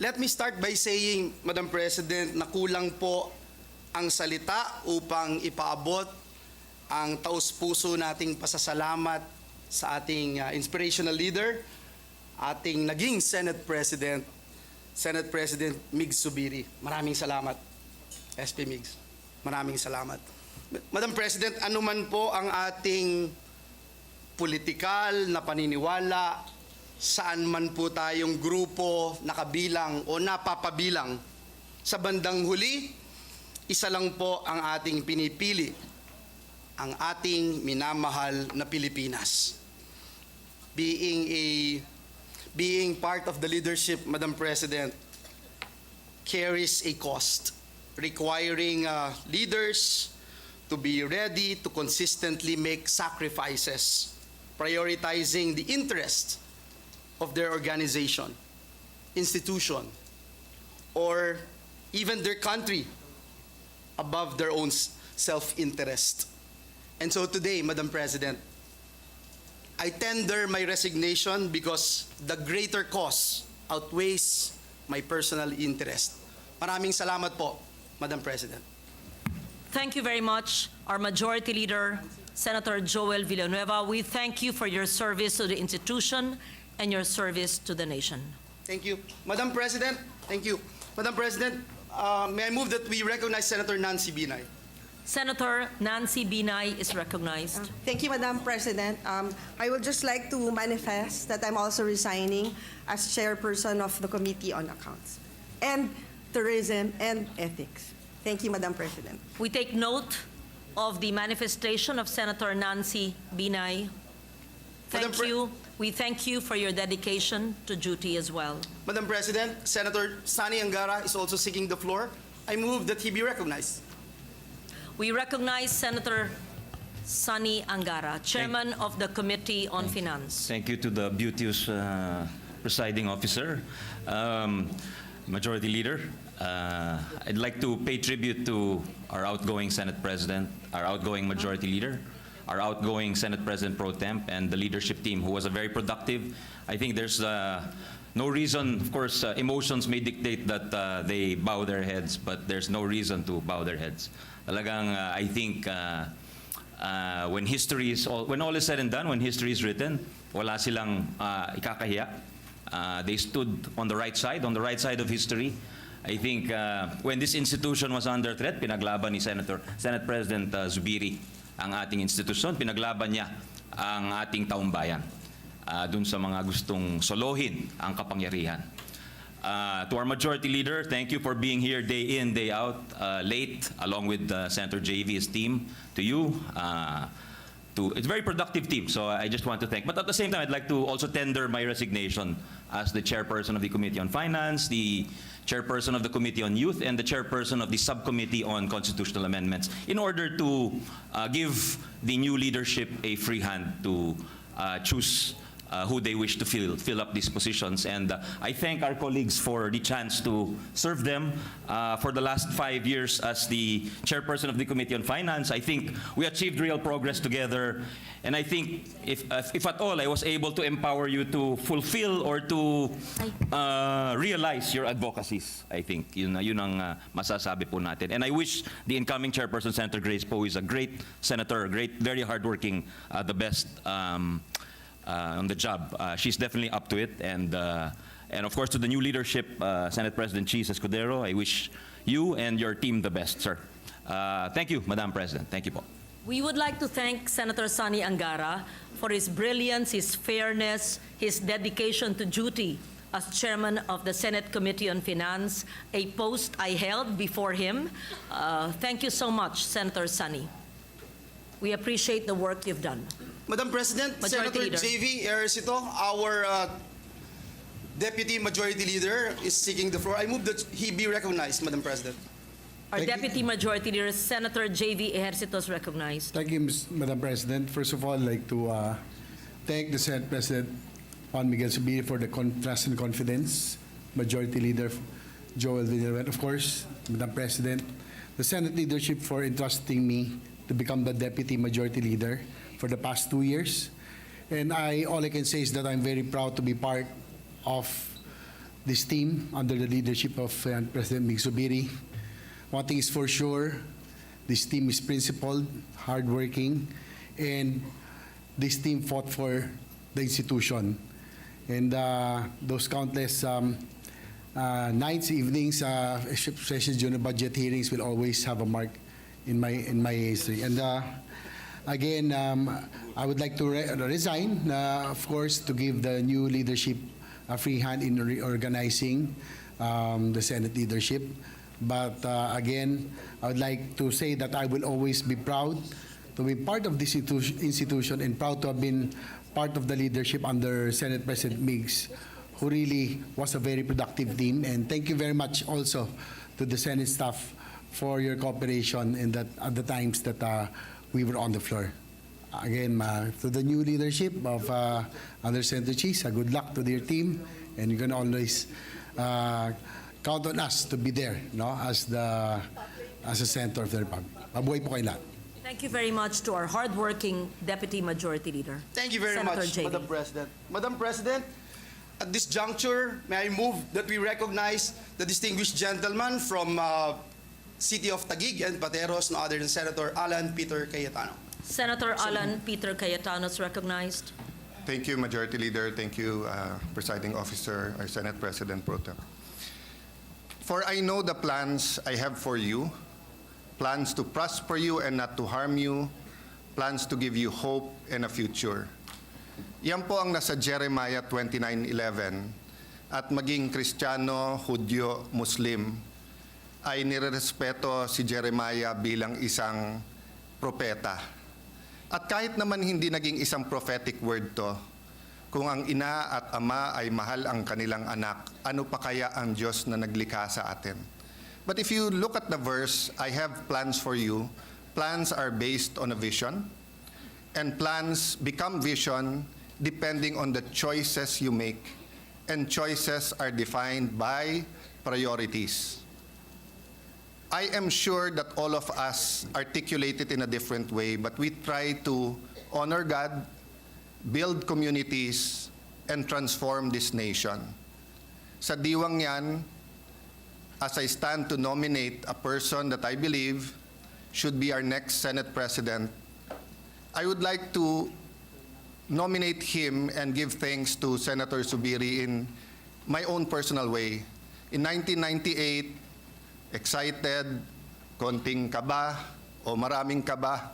Let me start by saying, Madam President, na kulang po ang salita upang ipaabot ang taus-puso nating pasasalamat sa ating inspirational leader, ating naging Senate President Migs Zubiri. Maraming salamat, SP Migs. Maraming salamat. Madam President, anuman po ang ating politikal na paniniwala, saan man po tayong grupo nakabilang o napapabilang, sa bandang huli, isa lang po ang ating pinipili, ang ating minamahal na Pilipinas. Being part of the leadership, Madam President, carries a cost, requiring leaders to be ready to consistently make sacrifices, prioritizing the interests of their organization, institution, or even their country above their own self-interest. And so today, Madam President, I tender my resignation because the greater cause outweighs my personal interest. Maraming salamat po, Madam President. Thank you very much, our Majority Leader, Senator Joel Villanueva. We thank you for your service to the institution and your service to the nation. Thank you. Madam President, thank you. Madam President, may I move that we recognize Senator Nancy Binay? Senator Nancy Binay is recognized. Thank you, Madam President. I would just like to manifest that I'm also resigning as chairperson of the Committee on Accounts and Tourism and Ethics. Thank you, Madam President. We take note of the manifestation of Senator Nancy Binay. Madam Thank you. We thank you for your dedication to duty as well. Madam President, Senator Sani Angara is also seeking the floor. I move that he be recognized. We recognize Senator Sani Angara, Chairman of the Committee on Finance. Thank you to the beauteous presiding officer. Majority Leader, I'd like to pay tribute to our outgoing Senate President, our outgoing Majority Leader, our outgoing Senate President Pro Temp, and the leadership team, who was a very productive. I think there's no reason, of course, emotions may dictate that they bow their heads, but there's no reason to bow their heads. Talagang, I think, when all is said and done, when history is written, wala silang ikakahiya. They stood on the right side of history. I think when this institution was under threat, pinaglaban ni Senate President Zubiri ang ating institusyon, pinaglaban niya ang ating taumbayan dun sa mga gustong solohin ang kapangyarihan. To our Majority Leader, thank you for being here day in, day out, late, along with Senator JV's team. To you, it's a very productive team, so I just want to thank. But at the same time, I'd like to also tender my resignation as the chairperson of the Committee on Finance, the chairperson of the Committee on Youth, and the chairperson of the Subcommittee on Constitutional Amendments, in order to give the new leadership a free hand to choose who they wish to fill up these positions. And I thank our colleagues for the chance to serve them for the last 5 years as the chairperson of the Committee on Finance. I think we achieved real progress together. And I think if at all I was able to empower you to fulfill or to realize your advocacies, I think yun ang masasabi po natin. And I wish the incoming chairperson, Senator Grace Poe, is a great senator, very hardworking, the best on the job. She's definitely up to it, and of course to the new leadership, Senate President Cheese Escudero, I wish you and your team the best, sir. Thank you, Madam President. Thank you po. We would like to thank Senator Sani Angara for his brilliance, his fairness, his dedication to duty as chairman of the Senate Committee on Finance, a post I held before him. Thank you so much, Senator Sani. We appreciate the work you've done. Madam President, Majority Senator Leader. JV Ejercito, our Deputy Majority Leader, is seeking the floor. I move that he be recognized, Madam President. Our Deputy Majority Leader, Senator J.V. Ejercito, is recognized. Thank you, Madam President. First of all, I'd like to thank the Senate President Juan Miguel Zubiri for the trust and confidence, Majority Leader Joel Villanueva, of course, Madam President, the Senate leadership for entrusting me to become the Deputy Majority Leader for the past 2 years. And all I can say is that I'm very proud to be part of this team under the leadership of President Mig Zubiri. One thing is for sure, this team is principled, hardworking, and this team fought for the institution. And those countless nights, evenings, sessions during the budget hearings will always have a mark in my history. And again, I would like to resign, of course, to give the new leadership a free hand in reorganizing the Senate leadership. But again, I would like to say that I will always be proud to be part of this institution and proud to have been part of the leadership under Senate President Migs, who really was a very productive team. And thank you very much also to the Senate staff for your cooperation in that at the times that we were on the floor. Again, to the new leadership of under Senator Cheese, good luck to their team, and you can always count on us to be there, no, as a center of the Republic. Mabuhay po kayo lahat. Thank you very much to our hardworking Deputy Majority Leader. Thank you very Senator much, JV. Madam President. Madam President, at this juncture, may I move that we recognize the distinguished gentleman from City of Taguig and Pateros, no other than Senator Alan Peter Cayetano. Senator Alan Peter Cayetano is recognized. Thank you, Majority Leader. Thank you, Presiding Officer, our Senate President Pro Tem. For I know the plans I have for you, plans to prosper you and not to harm you, plans to give you hope and a future. Yan po ang nasa Jeremiah 29:11. At maging Kristiyano, Hudyo, Muslim, ay nirerespeto si Jeremiah bilang isang propeta. At kahit naman hindi naging isang prophetic word to, kung ang ina at ama ay mahal ang kanilang anak, ano pa kaya ang Diyos na naglikha sa atin? But if you look at the verse, I have plans for you. Plans are based on a vision, and plans become vision depending on the choices you make, and choices are defined by priorities. I am sure that all of us articulate it in a different way, but we try to honor God, build communities, and transform this nation. Sa diwang yan, as I stand to nominate a person that I believe should be our next Senate President, I would like to nominate him and give thanks to Senator Zubiri in my own personal way. In 1998, excited, konting kaba, o maraming kaba,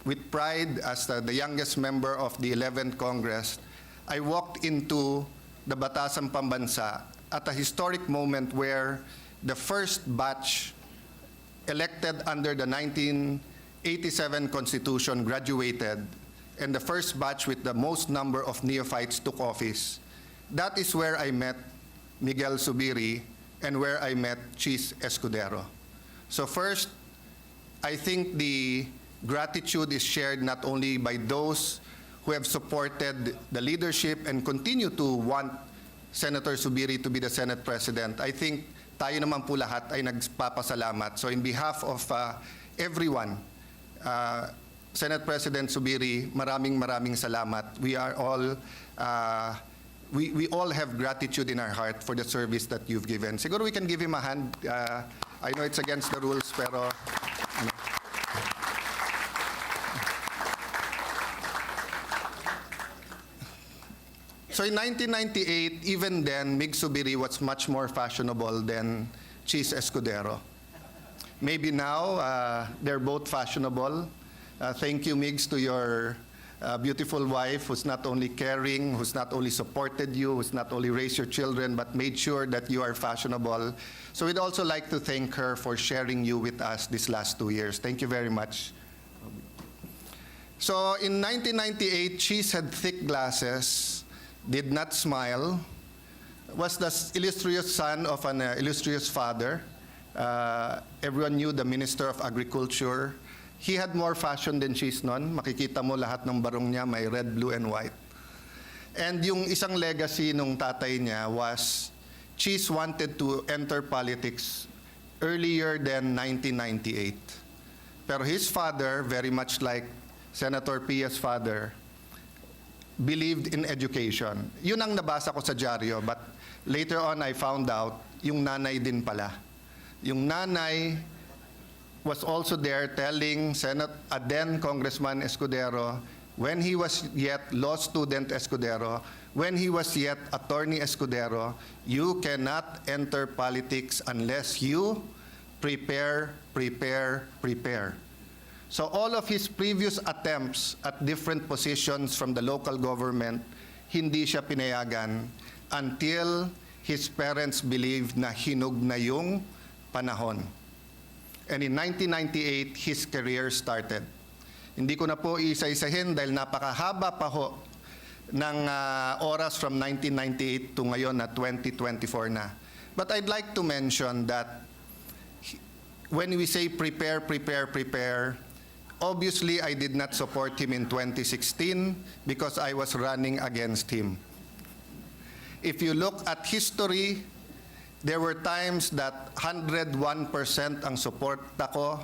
with pride as the youngest member of the 11th Congress, I walked into the Batasang Pambansa at a historic moment where the first batch elected under the 1987 Constitution graduated, and the first batch with the most number of neophytes took office. That is where I met Miguel Zubiri and where I met Cheese Escudero. So first, I think the gratitude is shared not only by those who have supported the leadership and continue to want Senator Zubiri to be the Senate President. I think tayo naman po lahat ay nagpapasalamat. So in behalf of everyone, Senate President Zubiri, maraming salamat. We are all, we all have gratitude in our heart for the service that you've given. Siguro we can give him a hand. I know it's against the rules, pero... So in 1998, even then, Mig Zubiri was much more fashionable than Cheese Escudero. Maybe now, they're both fashionable. Thank you, Migs, to your beautiful wife who's not only caring, who's not only supported you, who's not only raised your children, but made sure that you are fashionable. So we'd also like to thank her for sharing you with us these last 2 years. Thank you very much. So in 1998, Cheese had thick glasses, did not smile, was the illustrious son of an illustrious father. Everyone knew the Minister of Agriculture, He had more fashion than Cheese noon. Makikita mo lahat ng barong niya may red, blue, and white. And yung isang legacy nung tatay niya was Cheese wanted to enter politics earlier than 1998. Pero his father, very much like Senator Pia's father, believed in education. Yun ang nabasa ko sa dyaryo, but later on I found out yung nanay din pala. Yung nanay was also there telling then Congressman Escudero, when he was yet law student Escudero, when he was yet attorney Escudero, you cannot enter politics unless you prepare. So all of his previous attempts at different positions from the local government, hindi siya pinayagan until his parents believed na hinug na yung panahon. And in 1998, his career started. Hindi ko na po isa-isahin dahil napakahaba pa ho ng oras from 1998 to ngayon na 2024 na. But I'd like to mention that when we say prepare, obviously I did not support him in 2016 because I was running against him. If you look at history, there were times that 101% ang suporta ko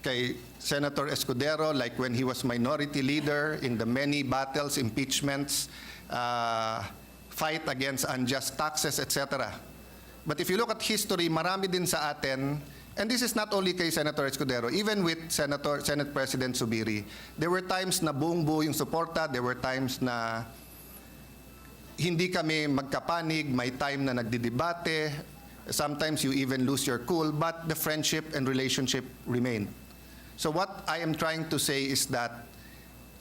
kay Senator Escudero, like when he was minority leader in the many battles, impeachments, fight against unjust taxes, etc. But if you look at history, marami din sa atin, and this is not only kay Senator Escudero, even with Senate President Zubiri, there were times na buong-buo yung suporta, there were times na hindi kami magkapanig, may time na nagdidebate, sometimes you even lose your cool, but the friendship and relationship remained. So what I am trying to say is that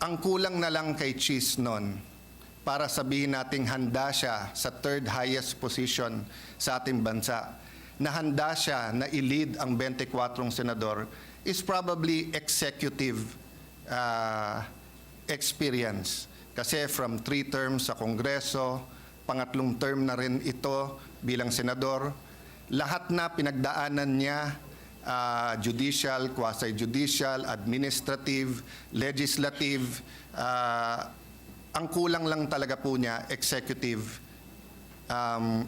ang kulang na lang kay Cheese noon para sabihin nating handa siya sa third highest position sa ating bansa, na handa siya na i-lead ang 24 senador, is probably executive experience. Kasi from 3 terms sa Kongreso, pangatlong term na rin ito bilang senador, lahat na pinagdaanan niya, judicial, quasi-judicial, administrative, legislative, ang kulang lang talaga po niya, executive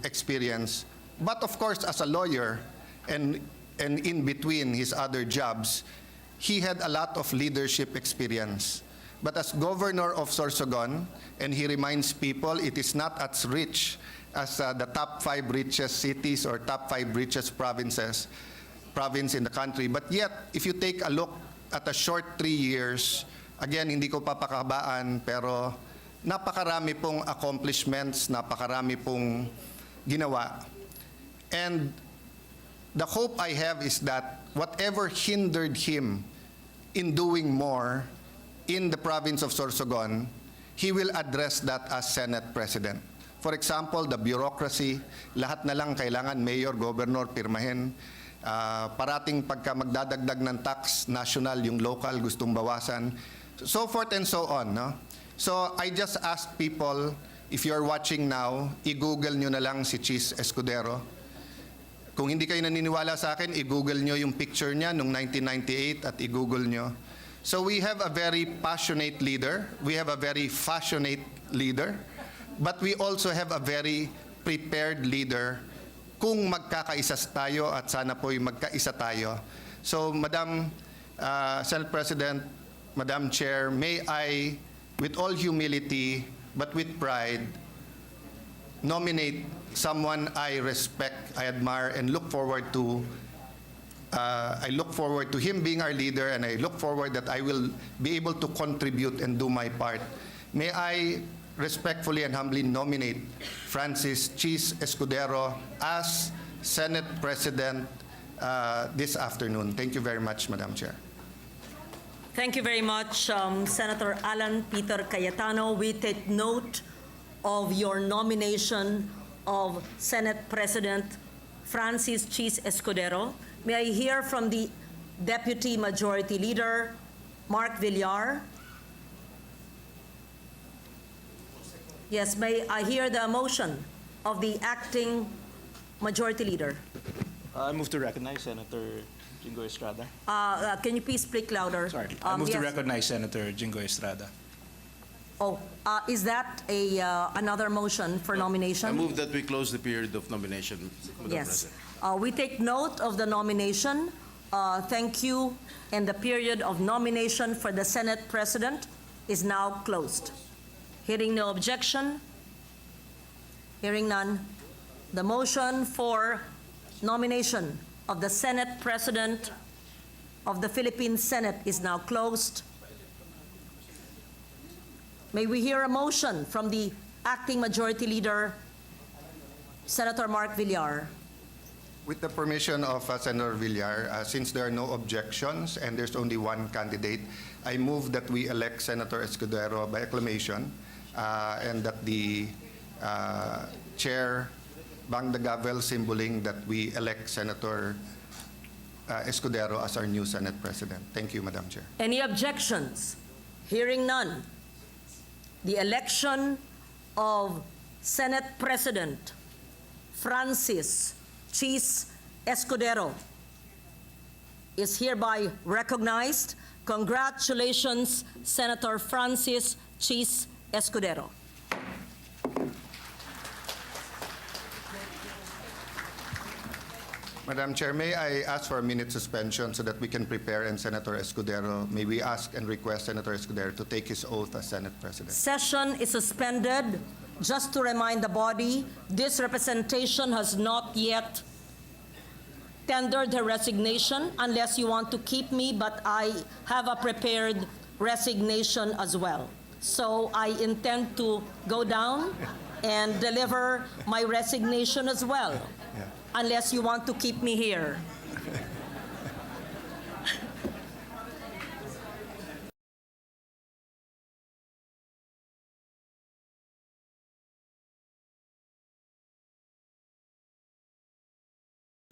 experience. But of course, as a lawyer, and in between his other jobs, he had a lot of leadership experience. But as governor of Sorsogon, and he reminds people it is not as rich as the top 5 richest cities or top 5 richest province in the country. But yet, if you take a look at a short 3 years, again, hindi ko papakabaan, pero napakarami pong accomplishments, napakarami pong ginawa. And the hope I have is that whatever hindered him in doing more in the province of Sorsogon, he will address that as Senate President. For example, the bureaucracy, lahat na lang kailangan mayor, governor, pirmahin. Parating pagka magdadagdag ng tax, national, yung local, gustong bawasan. So forth and so on. No? So I just ask people, if you're watching now, i-google nyo na lang si Cheese Escudero. Kung hindi kayo naniniwala sa akin, i-google nyo yung picture niya noong 1998 at i-google nyo. So we have a very passionate leader. We have a very fashionate leader. But we also have a very prepared leader kung magkakaisa tayo at sana po'y magkaisa tayo. So Madam Senate President, Madam Chair, may I, with all humility but with pride, nominate someone I respect, I admire, and look forward to. I look forward to him being our leader, and I look forward that I will be able to contribute and do my part. May I respectfully and humbly nominate Francis Cheese Escudero as Senate President this afternoon. Thank you very much, Madam Chair. Thank you very much, Senator Alan Peter Cayetano. We take note of your nomination of Senate President Francis Cheese Escudero. May I hear from the Deputy Majority Leader, Mark Villar? Yes, may I hear the motion of the Acting Majority Leader? I move to recognize Senator Jingo Estrada. Can you please speak louder? Sorry. I move to Yes. recognize Senator Jingo Estrada. Oh, is that another motion for nomination? I move that we close the period of nomination, Madam Yes. President. We take note of the nomination. Thank you. And the period of nomination for the Senate President is now closed. Hearing no objection, hearing none, the motion for nomination of the Senate President of the Philippine Senate is now closed. May we hear a motion from the Acting Majority Leader, Senator Mark Villar. With the permission of Senator Villar, since there are no objections and there's only one candidate, I move that we elect Senator Escudero by acclamation and that the chair bang the gavel, symboling that we elect Senator Escudero as our new Senate President. Thank you, Madam Chair. Any objections? Hearing none. The election of Senate President Francis Chis Escudero is hereby recognized. Congratulations, Senator Francis Chis Escudero. Madam Chair, may I ask for a minute suspension so that we can prepare, and Senator Escudero, may we ask and request Senator Escudero to take his oath as Senate President. Session is suspended. Just to remind the body, this representation has not yet tendered her resignation unless you want to keep me, but I have a prepared resignation as well. So I intend to go down and deliver my resignation as well, unless you want to keep me here.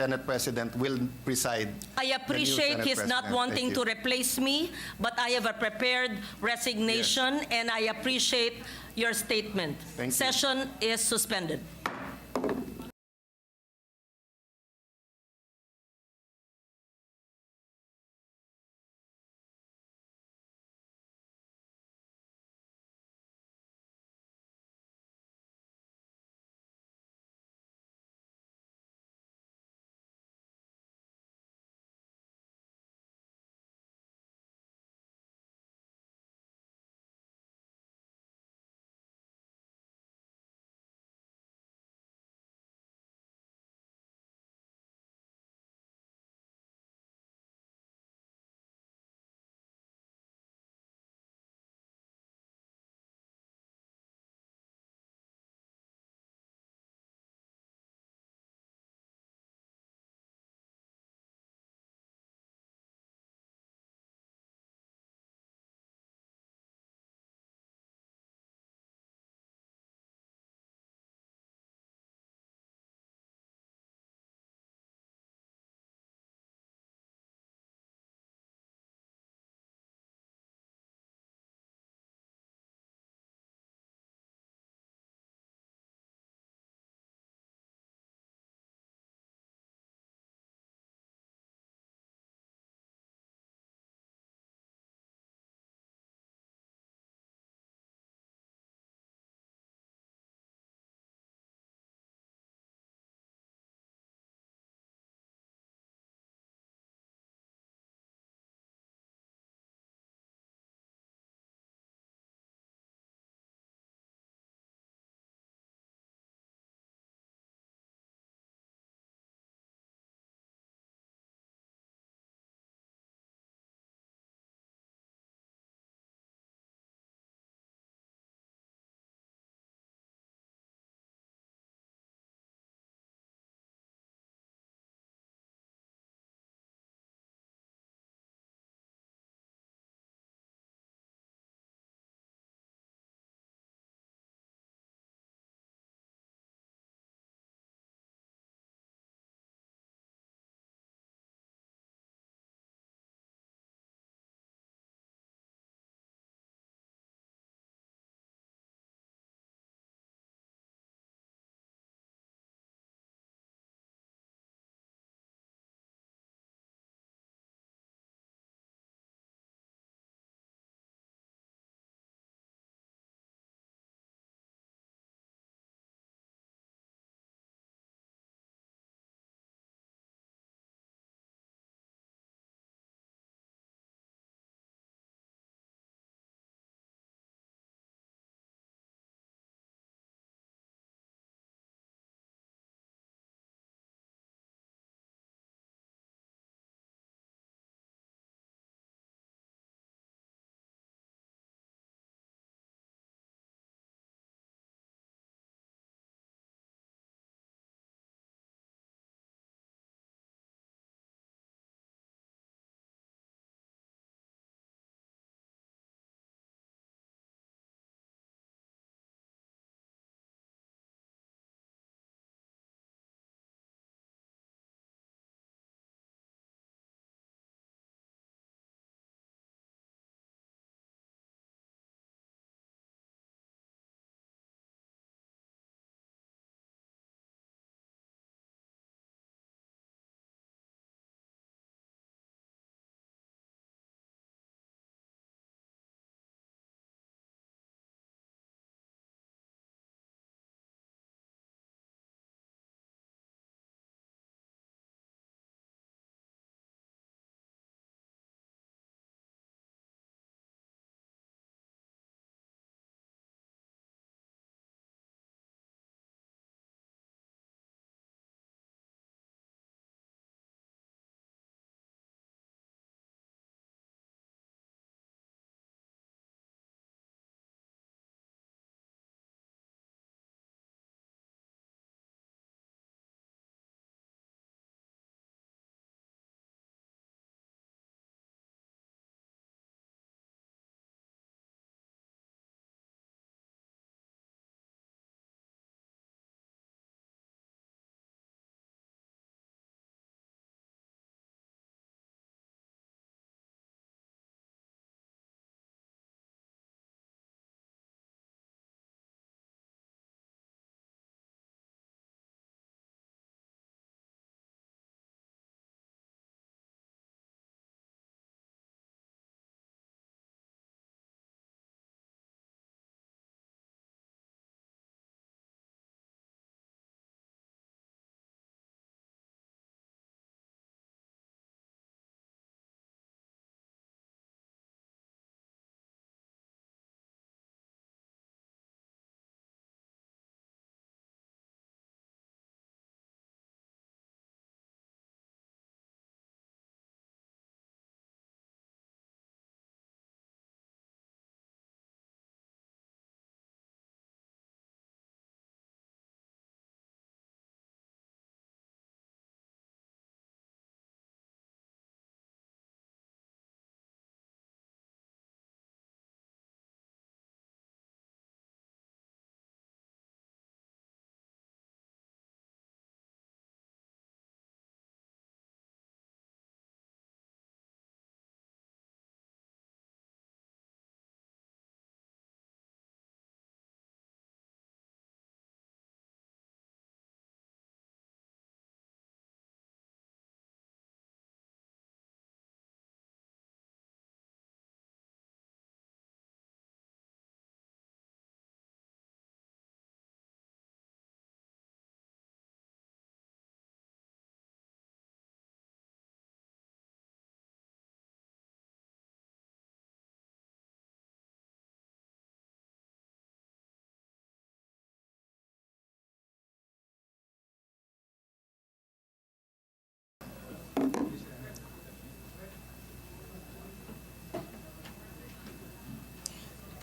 Senate President will preside. I appreciate Senate his not President. wanting Thank to you. replace me, but I have a prepared resignation, and I appreciate your statement. Thank you. Session is suspended.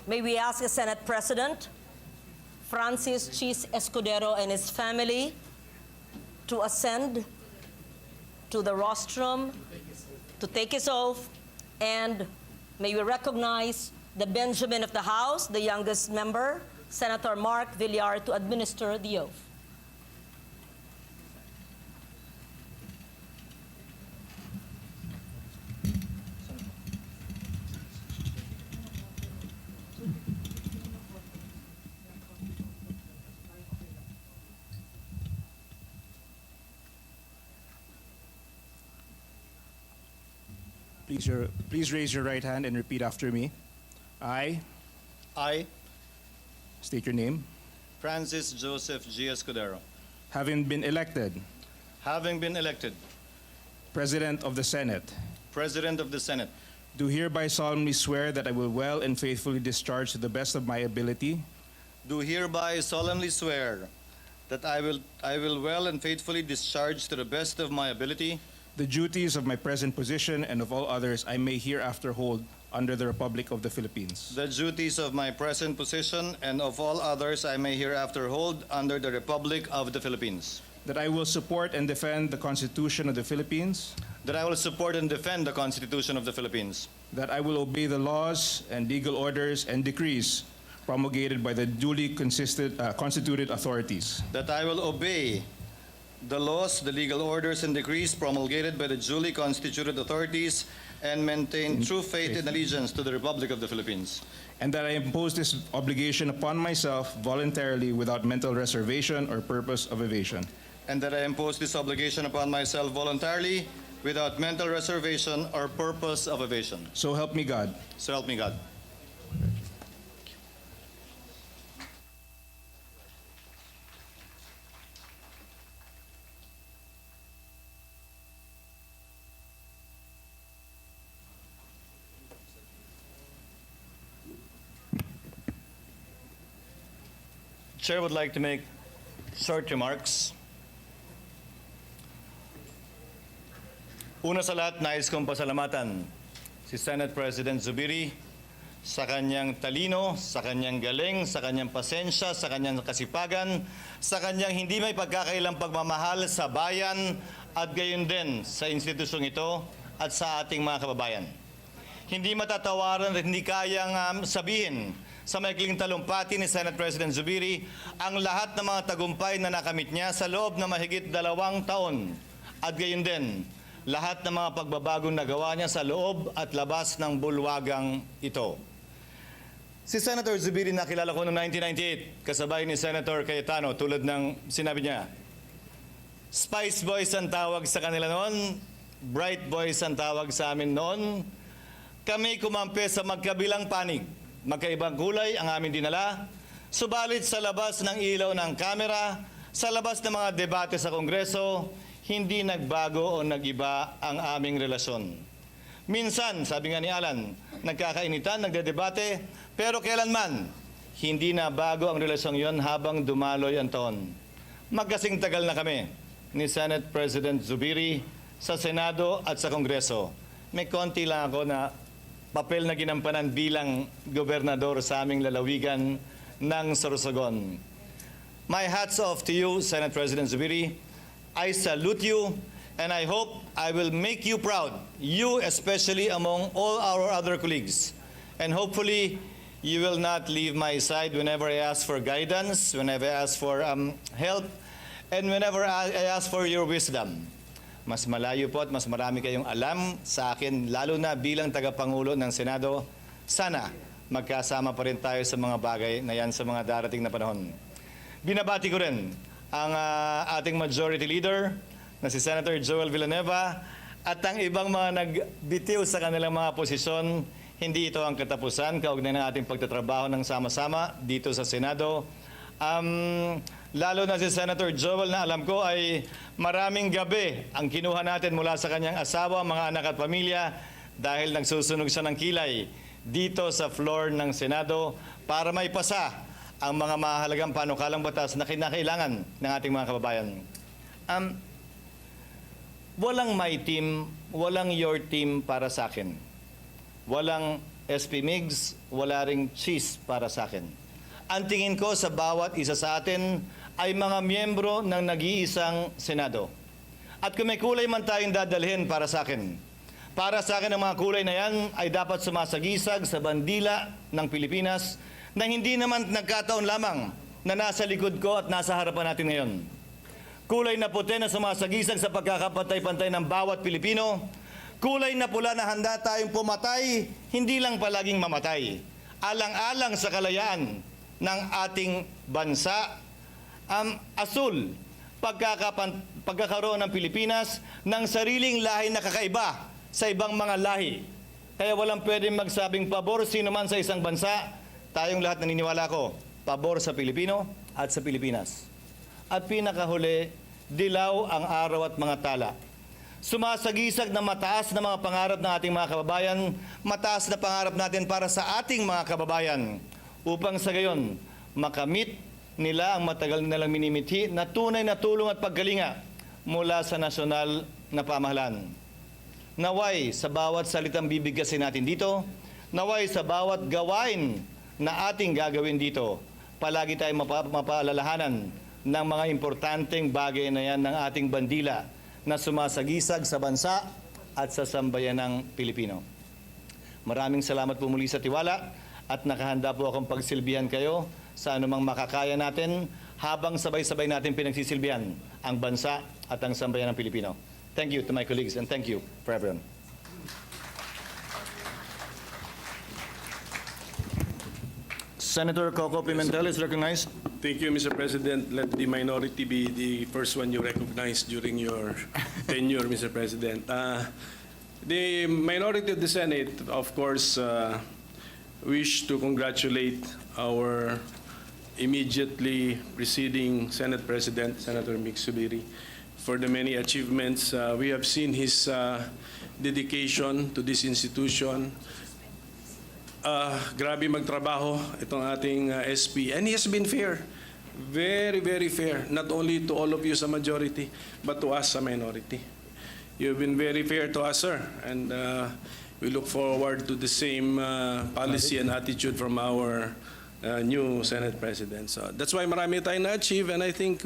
May we ask the Senate President, Francis Chis Escudero, and his family to ascend to the rostrum to take his oath, and may we recognize the Benjamin of the House, the youngest member, Senator Mark Villar, to administer the oath. Please raise your right hand and repeat after me. I state your name. Francis Joseph G. Escudero, Having been elected having been elected President of the Senate, President of the Senate, do hereby solemnly swear that I will well and faithfully discharge to the best of my ability do hereby solemnly swear that I will well and faithfully discharge to the best of my ability the duties of my present position and of all others I may hereafter hold under the Republic of the Philippines. the duties of my present position and of all others I may hereafter hold under the Republic of the Philippines. That I will support and defend the Constitution of the Philippines. That I will support and defend the Constitution of the Philippines. That I will obey the laws and legal orders and decrees promulgated by the duly constituted authorities. That I will obey the laws, the legal orders, and decrees promulgated by the duly constituted authorities and maintain true faith and allegiance to the Republic of the Philippines. And that I impose this obligation upon myself voluntarily without mental reservation or purpose of evasion. And that I impose this obligation upon myself voluntarily without mental reservation or purpose of evasion. So help me God. So help me God. Chair would like to make short remarks. Una sa lahat, nais kong pasalamatan si Senate President Zubiri sa kanyang talino, sa kanyang galing, sa kanyang pasensya, sa kanyang kasipagan, sa kanyang hindi may pagkakailang pagmamahal sa bayan at gayon din sa institusyong ito at sa ating mga kababayan. Hindi matatawaran at hindi kayang sabihin sa maikling talumpati ni Senate President Zubiri ang lahat ng mga tagumpay na nakamit niya sa loob na mahigit 2 taon at gayon din lahat ng mga pagbabagong nagawa niya sa loob at labas ng bulwagang ito. Si Senator Zubiri nakilala ko noong 1998 kasabay ni Senator Cayetano tulad ng sinabi niya. Spice Boys ang tawag sa kanila noon, Bright Boys ang tawag sa amin noon. Kami kumampi sa magkabilang panig. Magkaibang kulay ang aming dinala, subalit sa labas ng ilaw ng kamera, sa labas ng mga debate sa Kongreso, hindi nagbago o nagiba ang aming relasyon. Minsan, sabi nga ni Alan, nagkakainitan, nagdedebate, pero kailanman, hindi na bago ang relasyon yon habang dumaloy ang taon. Magkasing tagal na kami ni Senate President Zubiri sa Senado at sa Kongreso. May konti lang ako na papel na ginampanan bilang gobernador sa aming lalawigan ng Sorsogon. My hats off to you, Senate President Zubiri. I salute you, and I hope I will make you proud, you especially among all our other colleagues. And hopefully, you will not leave my side whenever I ask for guidance, whenever I ask for help, and whenever I ask for your wisdom. Mas malayo po at mas marami kayong alam sa akin, lalo na bilang tagapangulo ng Senado. Sana magkasama pa rin tayo sa mga bagay na yan sa mga darating na panahon. Binabati ko rin ang ating Majority Leader na si Senator Joel Villanueva at ang ibang mga nagbitiw sa kanilang mga posisyon. Hindi ito ang katapusan, kaugnay ng ating pagtatrabaho ng sama-sama dito sa Senado. Lalo na si Senator Joel na alam ko ay maraming gabi ang kinuha natin mula sa kanyang asawa, mga anak at pamilya dahil nagsusunog siya ng kilay dito sa floor ng Senado para maipasa ang mga mahalagang panukalang batas na kinakailangan ng ating mga kababayan. walang my team, walang your team para sa akin. Walang SP Migs, wala ring cheese para sa akin. Ang tingin ko sa bawat isa sa atin ay mga miyembro ng nag-iisang Senado. At kung may kulay man tayong dadalhin para sa akin ang mga kulay na yan ay dapat sumasagisag sa bandila ng Pilipinas na hindi naman nagkataon lamang na nasa likod ko at nasa harapan natin ngayon. Kulay na puti na sumasagisag sa pagkakapantay-pantay ng bawat Pilipino. Kulay na pula na handa tayong pumatay, hindi lang palaging mamatay. Alang-alang sa kalayaan ng ating bansa. Asul, pagkakaroon ng Pilipinas ng sariling lahi na kakaiba sa ibang mga lahi. Kaya walang pwedeng magsabing pabor sino man sa isang bansa. Tayong lahat naniniwala ko, pabor sa Pilipino at sa Pilipinas. At pinakahuli, dilaw ang araw at mga tala. Sumasagisag na mataas na mga pangarap ng ating mga kababayan, mataas na pangarap natin para sa ating mga kababayan, upang sa gayon makamit nila ang matagal nilang minimithi na tunay na tulong at paggalinga mula sa nasyonal na pamahalaan. Naway sa bawat salitang bibigkasin natin dito, naway sa bawat gawain na ating gagawin dito, palagi tayong mapaalalahanan ng mga importanteng bagay na yan ng ating bandila na sumasagisag sa bansa at sa sambayanang Pilipino. Maraming salamat po muli sa tiwala at nakahanda po akong pagsilbihan kayo sa anumang makakaya natin habang sabay-sabay natin pinagsisilbihan ang bansa at ang sambayanang Pilipino. Thank you to my colleagues and thank you for everyone. Senator Coco Pimentel is recognized. Thank you, Mr. President. Let the minority be the first one you recognize during your tenure, Mr. President. The minority of the Senate, of course, wish to congratulate our immediately preceding Senate President, Senator Mick Subiri, for the many achievements. We have seen his dedication to this institution. Grabe magtrabaho itong ating SP. And he has been fair. Very, very fair. Not only to all of you sa majority, but to us sa minority. You've been very fair to us, sir. And we look forward to the same policy and attitude from our new Senate President. So that's why marami tayong na-achieve. And I think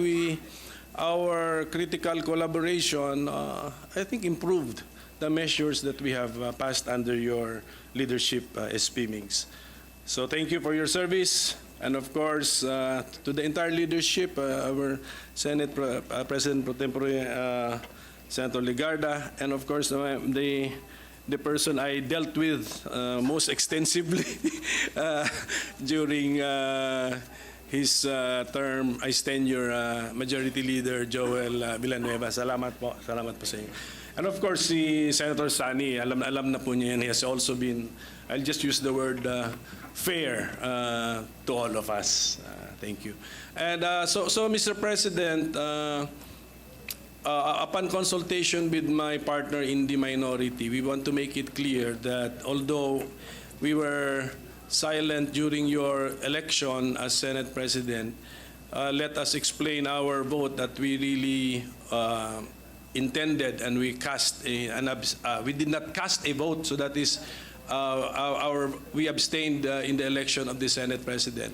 our critical collaboration, I think, improved the measures that we have passed under your leadership, SP Migs. So thank you for your service, and of course to the entire leadership, our Senate President Pro Tempore, Senator Legarda, and of course the person I dealt with most extensively during his term as tenure, Majority Leader Joel Villanueva. Salamat po sa inyo. And of course, si Senator Sani, alam na po niya yan. He has also been, I'll just use the word fair to all of us. Thank you. And so Mr. President, upon consultation with my partner in the minority, we want to make it clear that although we were silent during your election as Senate President, let us explain our vote that we really intended, and we we did not cast a vote, so that is we abstained in the election of the Senate President.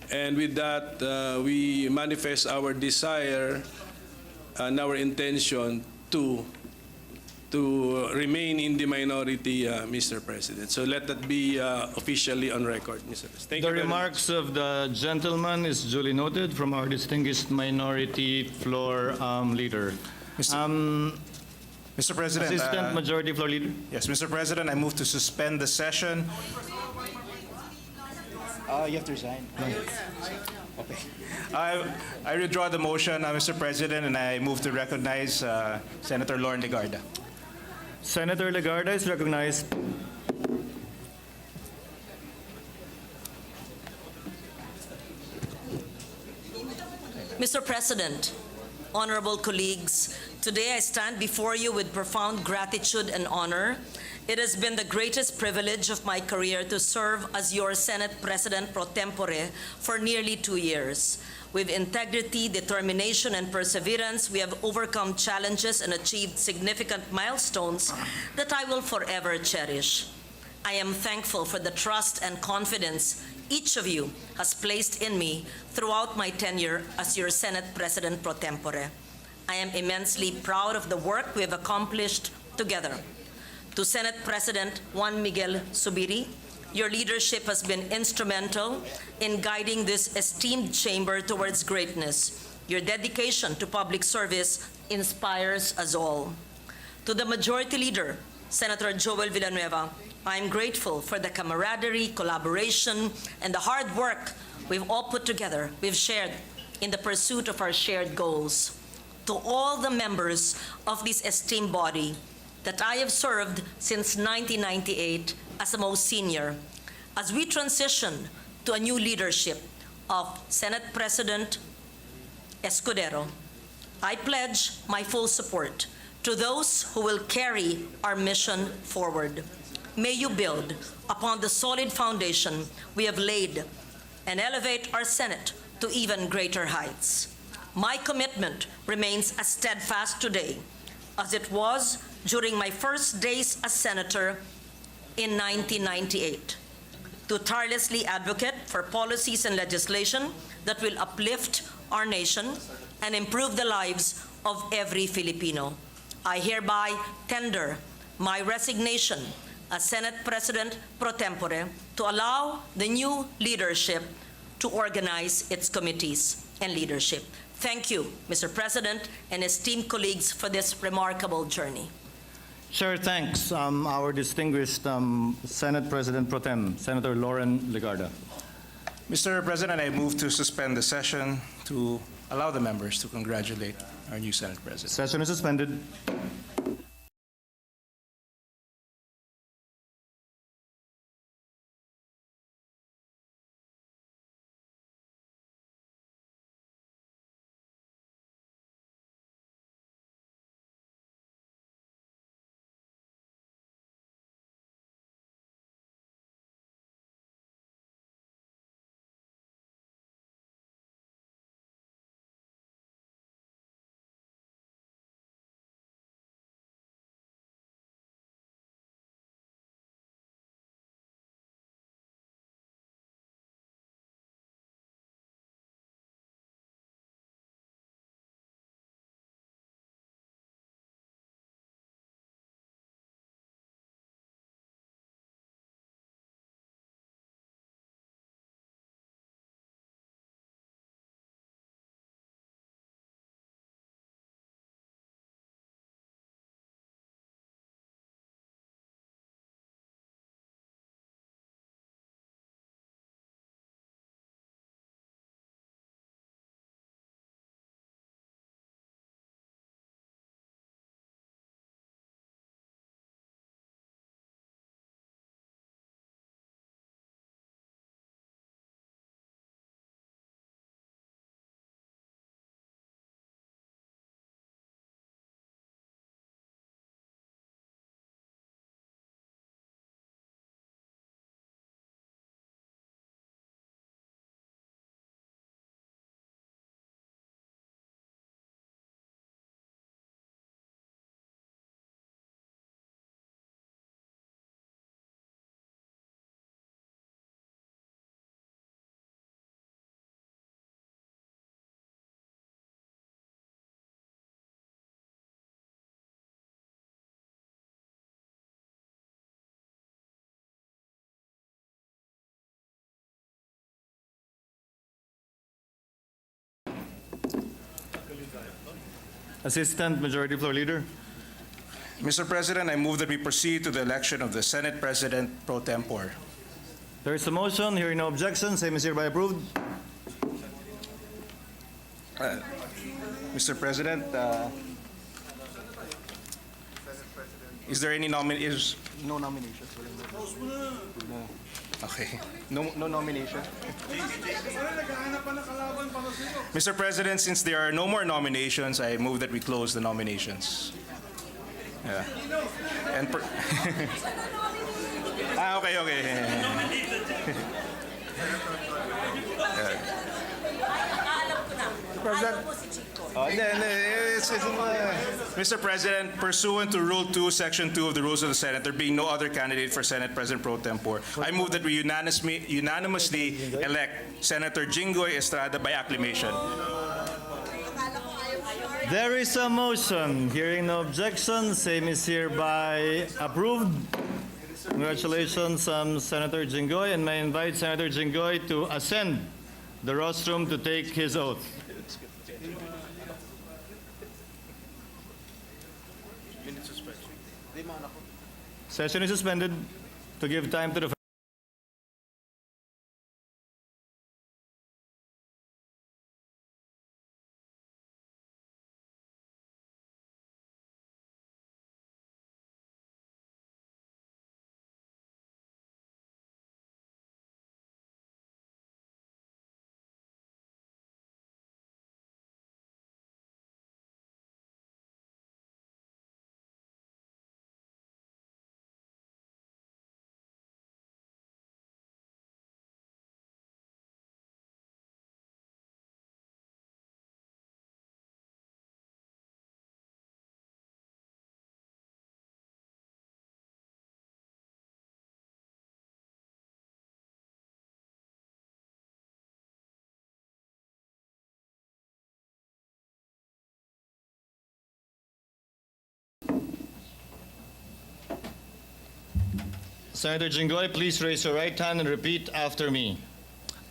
And with that, we manifest our desire and our intention to remain in the minority, Mr. President. So let that be officially on record, Mr. President. Thank you The very much. remarks of the gentleman is duly noted from our distinguished minority floor leader. Mr. President, Assistant Majority Floor Leader. yes, Mr. President, I move to suspend the session. You have to resign. Okay. I withdraw the motion, Mr. President, and I move to recognize Senator Lauren Legarda. Senator Legarda is recognized. Mr. President, honorable colleagues, today I stand before you with profound gratitude and honor. It has been the greatest privilege of my career to serve as your Senate President pro tempore for nearly 2 years. With integrity, determination, and perseverance, we have overcome challenges and achieved significant milestones that I will forever cherish. I am thankful for the trust and confidence each of you has placed in me throughout my tenure as your Senate President pro tempore. I am immensely proud of the work we have accomplished together. To Senate President Juan Miguel Zubiri, your leadership has been instrumental in guiding this esteemed chamber towards greatness. Your dedication to public service inspires us all. To the Majority Leader, Senator Joel Villanueva, I am grateful for the camaraderie, collaboration, and the hard work we've all put together, we've shared in the pursuit of our shared goals. To all the members of this esteemed body that I have served since 1998 as the most senior, as we transition to a new leadership of Senate President Escudero, I pledge my full support to those who will carry our mission forward. May you build upon the solid foundation we have laid and elevate our Senate to even greater heights. My commitment remains as steadfast today as it was during my first days as senator in 1998, to tirelessly advocate for policies and legislation that will uplift our nation and improve the lives of every Filipino. I hereby tender my resignation as Senate President pro tempore to allow the new leadership to organize its committees and leadership. Thank you, Mr. President and esteemed colleagues, for this remarkable journey. Chair thanks our distinguished Senate President Pro Tem, Senator Lauren Legarda. Mr. President, I move to suspend the session to allow the members to congratulate our new Senate President. Session is suspended. Assistant Majority Floor Leader. Mr. President, I move that we proceed to the election of the Senate President pro tempore. There is a motion. Hearing no objection, same is hereby approved. Mr. President, is there any nominations? No nominations. No. Okay. No nomination. Mr. President, since there are no more nominations, I move that we close the nominations. Yeah. And okay. Yeah. Mr. President, pursuant to Rule 2, Section 2 of the Rules of the Senate, there being no other candidate for Senate President Pro Tempore, I move that we unanimously elect Senator Jinggoy Estrada by acclamation. There is a motion. Hearing no objection, same is hereby approved. Congratulations, Senator Jinggoy, and may I invite Senator Jinggoy to ascend the rostrum to take his oath. Session is suspended to give time to the Senator Jinggoy, please raise your right hand and repeat after me.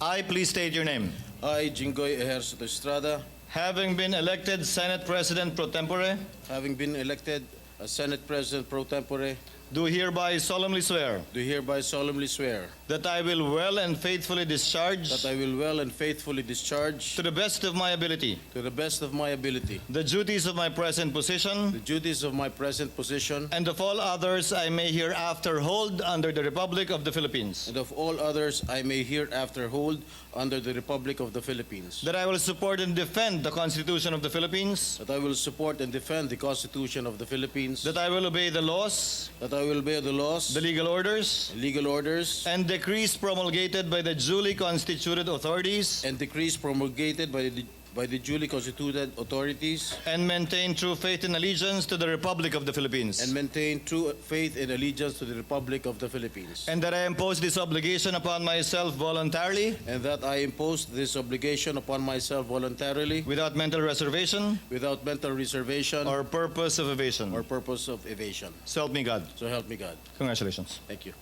I, please state your name. I, Jinggoy Ejercito Estrada, Having been elected Senate President Pro Tempore, having been elected as Senate President Pro Tempore, do hereby solemnly swear do hereby solemnly swear that I will well and faithfully discharge that I will well and faithfully discharge to the best of my ability to the best of my ability the duties of my present position the duties of my present position and of all others I may hereafter hold under the Republic of the Philippines. and of all others I may hereafter hold under the Republic of the Philippines. That I will support and defend the Constitution of the Philippines. That I will support and defend the Constitution of the Philippines. That I will obey the laws. That I will obey the laws. The legal orders. Legal orders. And decrees promulgated by the duly constituted authorities. And decrees promulgated by the duly constituted authorities. And maintain true faith and allegiance to the Republic of the Philippines. And maintain true faith and allegiance to the Republic of the Philippines. And that I impose this obligation upon myself voluntarily. And that I impose this obligation upon myself voluntarily. Without mental reservation. Without mental reservation. Or purpose of evasion. Or purpose of evasion. So help me God. So help me God. Congratulations. Thank you.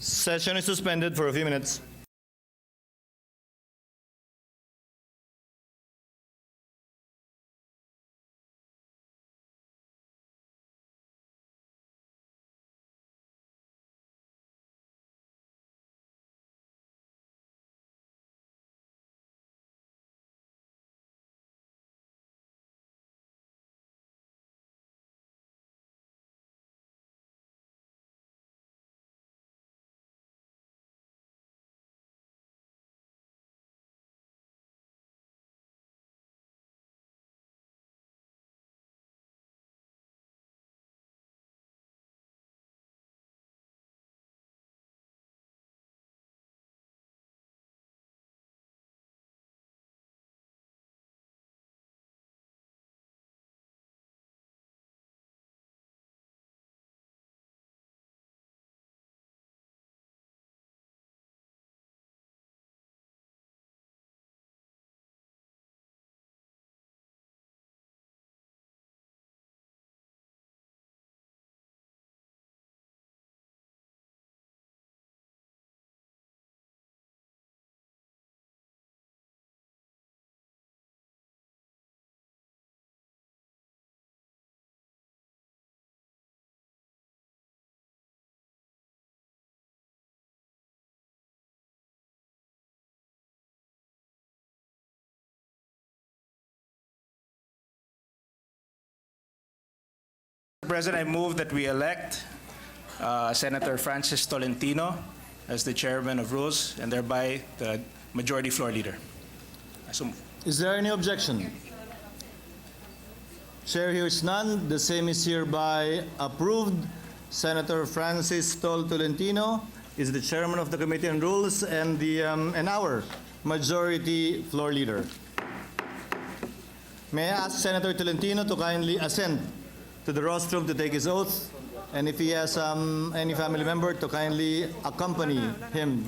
Session is suspended for a few minutes. Mr. President, I move that we elect Senator Francis Tolentino as the chairman of Rules and thereby the majority floor leader. so move. Is there any objection? Chair hears none. The same is hereby approved. Senator Francis Tol Tolentino is the chairman of the Committee on Rules and our majority floor leader. May I ask Senator Tolentino to kindly ascend to the rostrum to take his oath, and if he has any family member to kindly accompany him.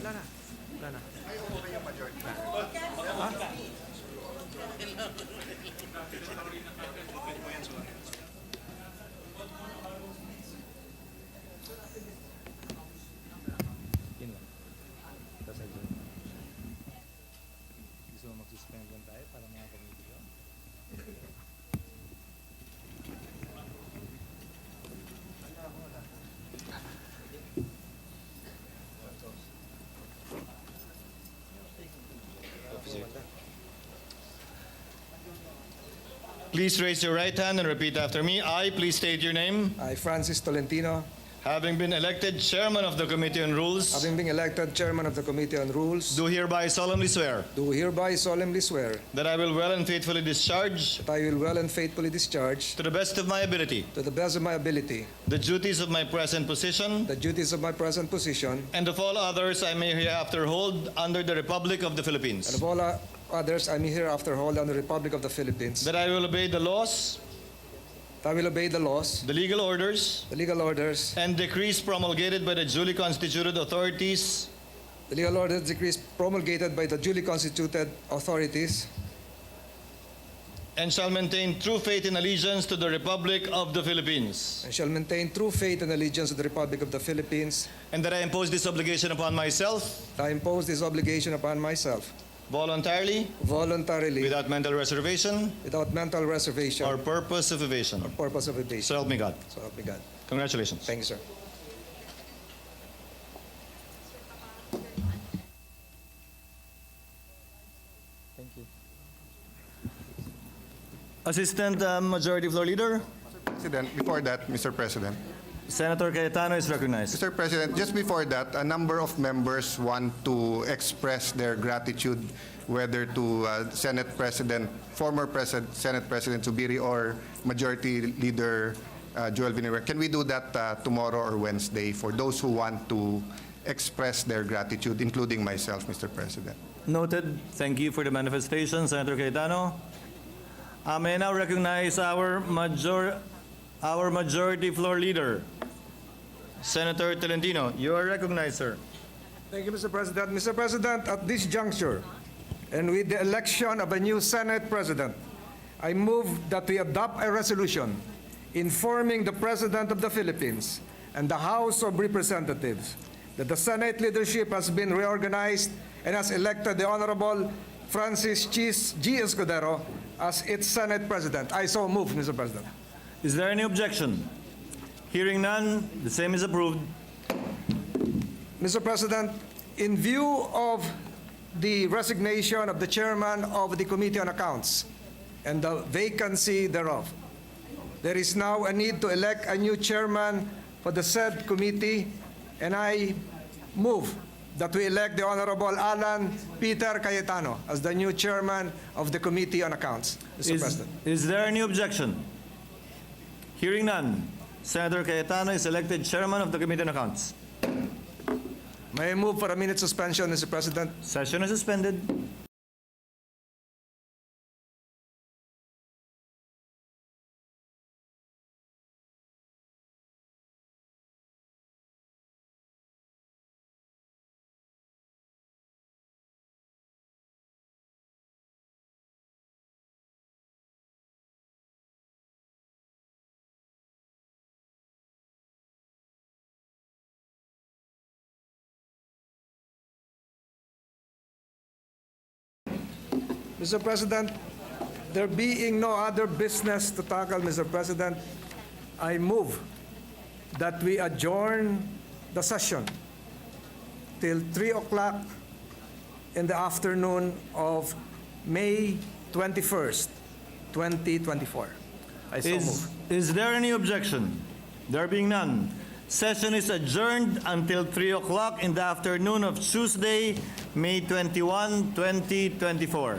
Please raise your right hand and repeat after me. I, please state your name. I, Francis Tolentino, Having been elected chairman of the Committee on Rules, having been elected chairman of the Committee on Rules, do hereby solemnly swear do hereby solemnly swear that I will well and faithfully discharge, that I will well and faithfully discharge, to the best of my ability, to the best of my ability, the duties of my present position, the duties of my present position, and of all others I may hereafter hold under the Republic of the and Philippines. of all others I may hereafter hold on the Republic of the Philippines, That I will obey the laws, that I will obey the laws, the legal orders, and decrees promulgated by the duly constituted authorities the legal orders, decrees promulgated by the duly constituted authorities, and shall maintain true faith and allegiance to the Republic of the Philippines. and shall maintain true faith and allegiance to the Republic of the Philippines, And that I impose this obligation upon myself that I impose this obligation upon myself voluntarily, voluntarily, without mental reservation without mental reservation or purpose of evasion. or purpose of evasion. So help me God. So help me God. Congratulations. Thank you, sir. Assistant Majority Floor Leader, President, before that, Mr. President. Senator Cayetano is recognized. Mr. President, just before that, a number of members want to express their gratitude, whether to Senate President, former President, Senate President Zubiri, or Majority Leader Joel Villanueva. Can we do that tomorrow or Wednesday for those who want to express their gratitude, including myself, Mr. President? Noted. Thank you for the manifestation, Senator Cayetano. I may now recognize our Majority Floor Leader, Senator Tolentino. You are recognized, sir. Thank you, Mr. President. Mr. President, at this juncture, and with the election of a new Senate President, I move that we adopt a resolution informing the President of the Philippines and the House of Representatives that the Senate leadership has been reorganized and has elected the Honorable Francis G. Escudero as its Senate President. I so move, Mr. President. Is there any objection? Hearing none, the same is approved. Mr. President, in view of the resignation of the chairman of the Committee on Accounts and the vacancy thereof, there is now a need to elect a new chairman for the said committee, and I move that we elect the Honorable Alan Peter Cayetano as the new chairman of the Committee on Accounts. Mr. President. Is there any objection? Hearing none, Senator Cayetano is elected chairman of the Committee on Accounts. May I move for a minute suspension, Mr. President? Session is suspended. Mr. President, there being no other business to tackle, Mr. President, I move that we adjourn the session till 3 o'clock in the afternoon of May 21st, 2024. I so move. Is there any objection? There being none, session is adjourned until 3 o'clock in the afternoon of Tuesday, May 21, 2024.